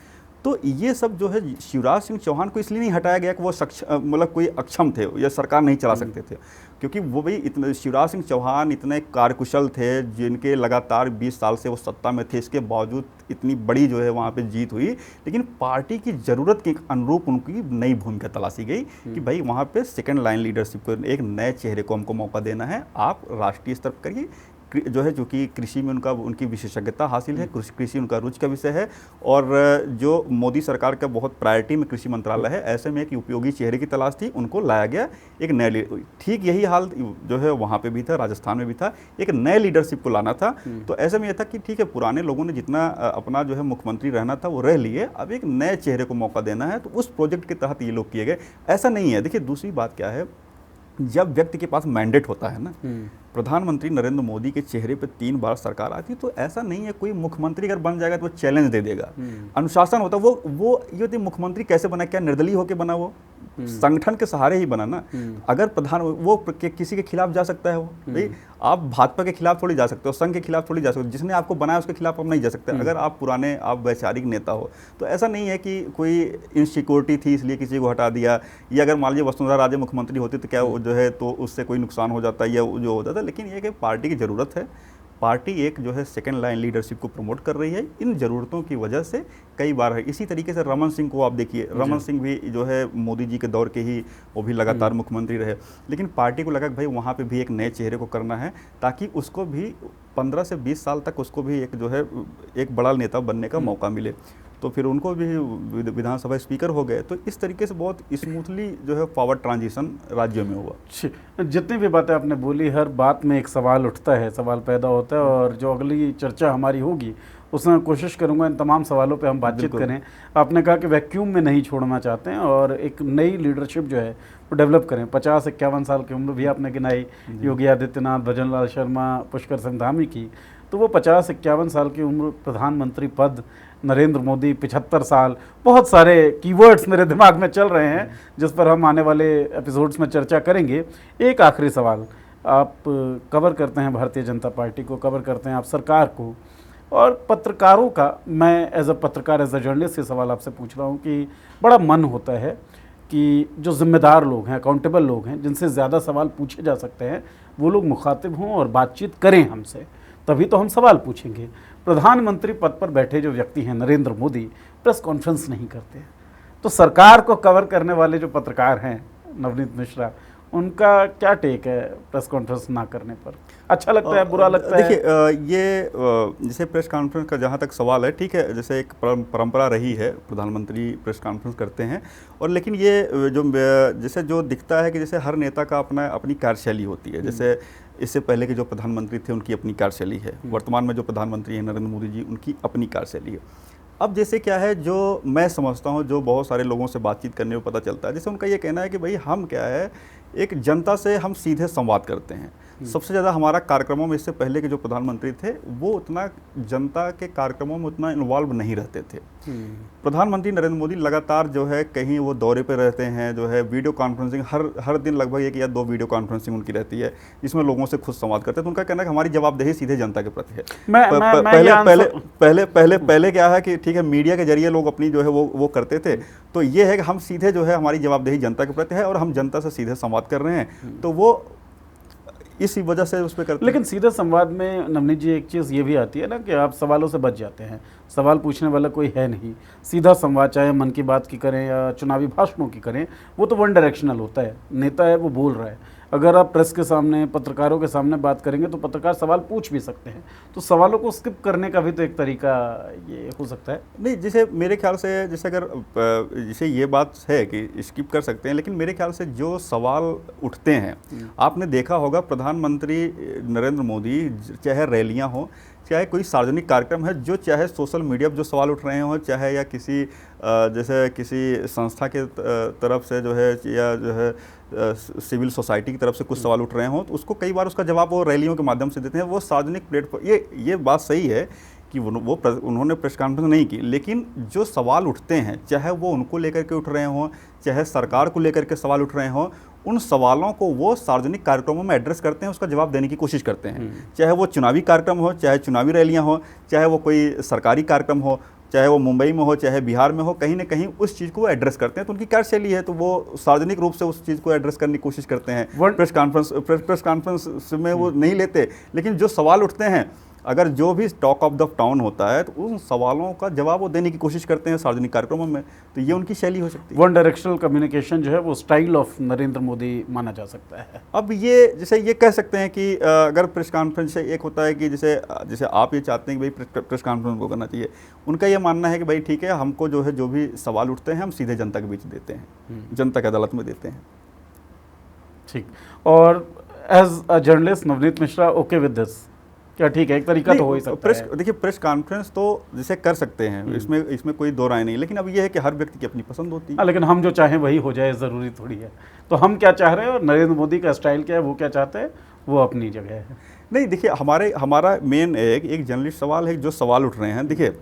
तो ये सब जो है शिवराज सिंह चौहान को इसलिए नहीं हटाया गया कि वो मतलब कोई अक्षम थे या सरकार नहीं चला सकते थे, क्योंकि वो भी इतने, शिवराज सिंह चौहान इतने कार्यकुशल थे, जिनके लगातार 20 साल से वो सत्ता में थे, इसके बावजूद इतनी बड़ी जो है वहाँ पे जीत हुई। लेकिन पार्टी की ज़रूरत के अनुरूप उनकी नई भूमिका तलाशी गई कि भाई वहाँ पे सेकंड लाइन लीडरशिप को, एक नए चेहरे को हमको मौका देना है, आप राष्ट्रीय स्तर पर करिए। जो है, जो कि कृषि में उनकी विशेषज्ञता हासिल है, कृषि उनका रुचि का विषय है, और जो मोदी सरकार का बहुत प्रायोरिटी में कृषि मंत्रालय है, ऐसे में एक उपयोगी चेहरे की तलाश थी, उनको लाया गया एक नए। ठीक यही हाल जो है वहाँ पे भी था, राजस्थान में भी था, एक नए लीडरशिप को लाना था। तो ऐसे में यह था कि ठीक है, पुराने लोगों ने जितना अपना जो है मुख्यमंत्री रहना था वो रह लिए, अब एक नए चेहरे को मौका देना है, तो उस प्रोजेक्ट के तहत ये लोग किए गए। ऐसा नहीं है, देखिए दूसरी बात क्या है, जब व्यक्ति के पास मैंडेट होता है ना, प्रधानमंत्री नरेंद्र मोदी के चेहरे पे 3 बार सरकार आती, तो ऐसा नहीं है कोई मुख्यमंत्री अगर बन जाएगा तो वो चैलेंज दे देगा। अनुशासन होता है, वो ये मुख्यमंत्री कैसे बना, क्या निर्दलीय होकर बना, वो संगठन के सहारे ही बना ना। अगर वो किसी के खिलाफ जा सकता है, वो भाई आप भाजपा के खिलाफ थोड़ी जा सकते हो, संघ के खिलाफ थोड़ी जा सकते हो, जिसने आपको बनाया उसके खिलाफ आप नहीं जा सकते। अगर आप पुराने आप वैचारिक नेता हो, तो ऐसा नहीं है कि कोई इनसिक्योरिटी थी इसलिए किसी को हटा दिया, या अगर मान लीजिए वसुंधरा राजे मुख्यमंत्री होती तो क्या जो है तो उससे कोई नुकसान हो जाता है या जो होता था। लेकिन ये कि पार्टी की ज़रूरत है, पार्टी एक जो है सेकंड लाइन लीडरशिप को प्रमोट कर रही है, इन ज़रूरतों की वजह से कई बार है। इसी तरीके से रमन सिंह को आप देखिए, रमन सिंह भी जो है मोदी जी के दौर के ही वो भी लगातार मुख्यमंत्री रहे, लेकिन पार्टी को लगा कि भाई वहाँ पे भी एक नए चेहरे को करना है, ताकि उसको भी 15 से 20 साल तक उसको भी एक जो है एक बड़ा नेता बनने का मौका मिले। तो फिर उनको भी विधानसभा स्पीकर हो गए। तो इस तरीके से बहुत स्मूथली जो है पावर ट्रांजिशन राज्यों में हुआ। जितनी भी बातें आपने बोली, हर बात में एक सवाल उठता है, सवाल पैदा होता है, और जो अगली चर्चा हमारी होगी उसमें कोशिश करूंगा इन तमाम सवालों पे हम बातचीत करें। आपने कहा कि वैक्यूम में नहीं छोड़ना चाहते हैं और एक नई लीडरशिप जो है वो डेवलप करें। 50-51 साल की उम्र भी आपने गिनाई, योगी आदित्यनाथ, भजनलाल शर्मा, पुष्कर सिंह धामी की, तो वो 50-51 साल की उम्र, प्रधानमंत्री पद, नरेंद्र मोदी 75 साल, बहुत सारे कीवर्ड्स मेरे दिमाग में चल रहे हैं जिस पर हम आने वाले एपिसोड्स में चर्चा करेंगे। एक आखिरी सवाल, आप कवर करते हैं भारतीय जनता पार्टी को, कवर करते हैं आप सरकार को और पत्रकारों का, मैं एज अ पत्रकार, एज अ जर्नलिस्ट ये सवाल आपसे पूछ रहा हूँ कि बड़ा मन होता है कि जो जिम्मेदार लोग हैं, अकाउंटेबल लोग हैं, जिनसे ज़्यादा सवाल पूछे जा सकते हैं, वो लोग मुखातिब हों और बातचीत करें हमसे, तभी तो हम सवाल पूछेंगे। प्रधानमंत्री पद पर बैठे जो व्यक्ति हैं नरेंद्र मोदी, प्रेस कॉन्फ्रेंस नहीं करते, तो सरकार को कवर करने वाले जो पत्रकार हैं नवनीत मिश्रा, उनका क्या टेक है प्रेस कॉन्फ्रेंस ना करने पर? अच्छा लगता है, बुरा लगता है? देखिए ये जैसे प्रेस कॉन्फ्रेंस का जहाँ तक सवाल है, ठीक है, जैसे एक परंपरा रही है, प्रधानमंत्री प्रेस कॉन्फ्रेंस करते हैं, और लेकिन ये जो जैसे जो दिखता है कि जैसे हर नेता का अपनी कार्यशैली होती है। जैसे इससे पहले के जो प्रधानमंत्री थे उनकी अपनी कार्यशैली है, वर्तमान में जो प्रधानमंत्री हैं नरेंद्र मोदी जी, उनकी अपनी कार्यशैली है। अब जैसे क्या है, जो मैं समझता हूँ, जो बहुत सारे लोगों से बातचीत करने में पता चलता है, जैसे उनका ये कहना है कि भाई हम क्या है, एक जनता से हम सीधे संवाद करते हैं। सबसे ज़्यादा हमारा कार्यक्रमों में, इससे पहले के जो प्रधानमंत्री थे वो उतना जनता के कार्यक्रमों में उतना इन्वॉल्व नहीं रहते थे। प्रधानमंत्री नरेंद्र मोदी लगातार जो है कहीं वो दौरे पे रहते हैं, जो है वीडियो कॉन्फ्रेंसिंग हर दिन लगभग 1 या 2 वीडियो कॉन्फ्रेंसिंग उनकी रहती है, जिसमें लोगों से खुद संवाद करते हैं। तो उनका कहना है कि हमारी जवाबदेही सीधे जनता के प्रति है। पहले क्या है कि ठीक है, मीडिया के जरिए लोग अपनी जो है वो करते थे, तो ये है कि हम सीधे जो है हमारी जवाबदेही जनता के प्रति है और हम जनता से सीधे संवाद कर रहे हैं, तो वो इसी वजह से उस पर करते हैं। लेकिन सीधे संवाद में नवनीत जी एक चीज़ ये भी आती है ना कि आप सवालों से बच जाते हैं, सवाल पूछने वाला कोई है नहीं। सीधा संवाद, चाहे मन की बात की करें या चुनावी भाषणों की करें, वो तो वन डायरेक्शनल होता है, नेता है वो बोल रहा है। अगर आप प्रेस के सामने, पत्रकारों के सामने बात करेंगे तो पत्रकार सवाल पूछ भी सकते हैं, तो सवालों को स्किप करने का भी तो एक तरीका ये हो सकता है। नहीं, जैसे मेरे ख्याल से जैसे अगर जैसे ये बात है कि स्किप कर सकते हैं, लेकिन मेरे ख्याल से जो सवाल उठते हैं, आपने देखा होगा प्रधानमंत्री नरेंद्र मोदी, चाहे रैलियां हो, चाहे कोई सार्वजनिक कार्यक्रम है, जो चाहे सोशल मीडिया पर जो सवाल उठ रहे हों, चाहे या किसी जैसे किसी संस्था के तरफ से जो है, या जो है सिविल सोसाइटी की तरफ से कुछ सवाल उठ रहे हों, तो उसको कई बार उसका जवाब वो रैलियों के माध्यम से देते हैं। वो सार्वजनिक प्लेटफॉर्म, ये बात सही है कि उन्होंने प्रेस कॉन्फ्रेंस नहीं की, लेकिन जो सवाल उठते हैं, चाहे वो उनको लेकर के उठ रहे हों, चाहे सरकार को लेकर के सवाल उठ रहे हों, उन सवालों को वो सार्वजनिक कार्यक्रमों में एड्रेस करते हैं, उसका जवाब देने की कोशिश करते हैं। चाहे वो चुनावी कार्यक्रम हो, चाहे चुनावी रैलियां हो, चाहे वो कोई सरकारी कार्यक्रम हो, चाहे वो मुंबई में हो चाहे बिहार में हो, कहीं ना कहीं उस चीज़ को वो एड्रेस करते हैं। तो उनकी कार्यशैली है, तो वो सार्वजनिक रूप से उस चीज़ को एड्रेस करने की कोशिश करते हैं। प्रेस कॉन्फ्रेंस में वो नहीं लेते, लेकिन जो सवाल उठते हैं, अगर जो भी टॉक ऑफ द टाउन होता है तो उन सवालों का जवाब वो देने की कोशिश करते हैं सार्वजनिक कार्यक्रमों में। तो ये उनकी शैली हो सकती है। वन डायरेक्शनल कम्युनिकेशन जो है वो स्टाइल ऑफ नरेंद्र मोदी माना जा सकता है। अब ये जैसे ये कह सकते हैं कि अगर प्रेस कॉन्फ्रेंस से एक होता है कि जैसे आप ये चाहते हैं कि भाई प्रेस कॉन्फ्रेंस को करना चाहिए, उनका ये मानना है कि भाई ठीक है, हमको जो है जो भी सवाल उठते हैं हम सीधे जनता के बीच देते हैं, जनता की अदालत में देते हैं। ठीक, और as a journalist Navneet Mishra okay with this, क्या ठीक है? एक तरीका तो हो ही सकता है। देखिए प्रेस कॉन्फ्रेंस तो जैसे कर सकते हैं, इसमें कोई दो राय नहीं, लेकिन अब ये है कि हर व्यक्ति की अपनी पसंद होती है। लेकिन हम जो चाहें वही हो जाए ज़रूरी थोड़ी है। तो हम क्या चाह रहे हैं और नरेंद्र मोदी का स्टाइल क्या है, वो क्या चाहते हैं, वो अपनी जगह है। नहीं, देखिए हमारा मेन एक जर्नलिस्ट सवाल है, जो सवाल उठ रहे हैं। देखिए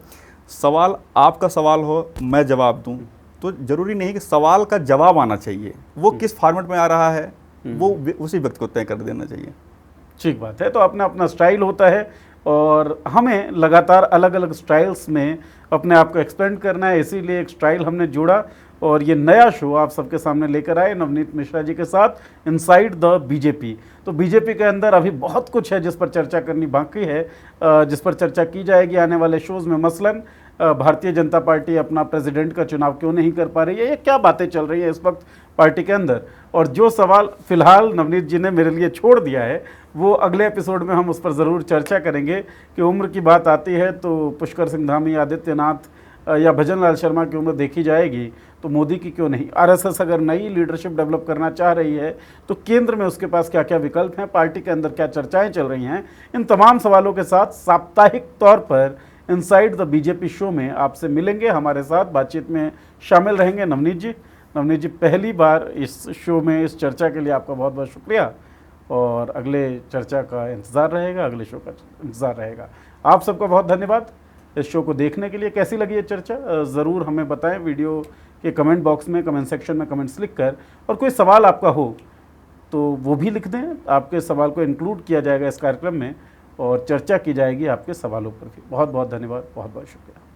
सवाल आपका सवाल हो, मैं जवाब दूं, तो जरूरी नहीं कि सवाल का जवाब आना चाहिए। वो किस फॉर्मेट में आ रहा है वो उसी व्यक्ति को तय कर देना चाहिए। ठीक बात है। तो अपना अपना स्टाइल होता है और हमें लगातार अलग अलग स्टाइल्स में अपने आप को एक्सपेंड करना है, इसीलिए एक स्टाइल हमने जोड़ा और ये नया शो आप सबके सामने लेकर आए नवनीत मिश्रा जी के साथ, इनसाइड द बीजेपी। तो बीजेपी के अंदर अभी बहुत कुछ है जिस पर चर्चा करनी बाकी है, जिस पर चर्चा की जाएगी आने वाले शोज़ में। मसलन भारतीय जनता पार्टी अपना प्रेसिडेंट का चुनाव क्यों नहीं कर पा रही है, ये क्या बातें चल रही है इस वक्त पार्टी के अंदर। और जो सवाल फिलहाल नवनीत जी ने मेरे लिए छोड़ दिया है, वो अगले एपिसोड में हम उस पर ज़रूर चर्चा करेंगे कि उम्र की बात आती है तो पुष्कर सिंह धामी, आदित्यनाथ या भजन लाल शर्मा की उम्र देखी जाएगी, तो मोदी की क्यों नहीं। आरएसएस अगर नई लीडरशिप डेवलप करना चाह रही है तो केंद्र में उसके पास क्या क्या विकल्प हैं, पार्टी के अंदर क्या चर्चाएं चल रही हैं, इन तमाम सवालों के साथ साप्ताहिक तौर पर इनसाइड द बीजेपी शो में आपसे मिलेंगे। हमारे साथ बातचीत में शामिल रहेंगे नवनीत जी। नवनीत जी, पहली बार इस शो में इस चर्चा के लिए आपका बहुत बहुत शुक्रिया, और अगले चर्चा का इंतज़ार रहेगा, अगले शो का इंतज़ार रहेगा। आप सबका बहुत धन्यवाद इस शो को देखने के लिए। कैसी लगी ये चर्चा ज़रूर हमें बताएं वीडियो के कमेंट बॉक्स में, कमेंट सेक्शन में कमेंट्स लिख कर, और कोई सवाल आपका हो तो वो भी लिख दें, आपके सवाल को इंक्लूड किया जाएगा इस कार्यक्रम में और चर्चा की जाएगी आपके सवालों पर भी। बहुत बहुत धन्यवाद, बहुत बहुत शुक्रिया।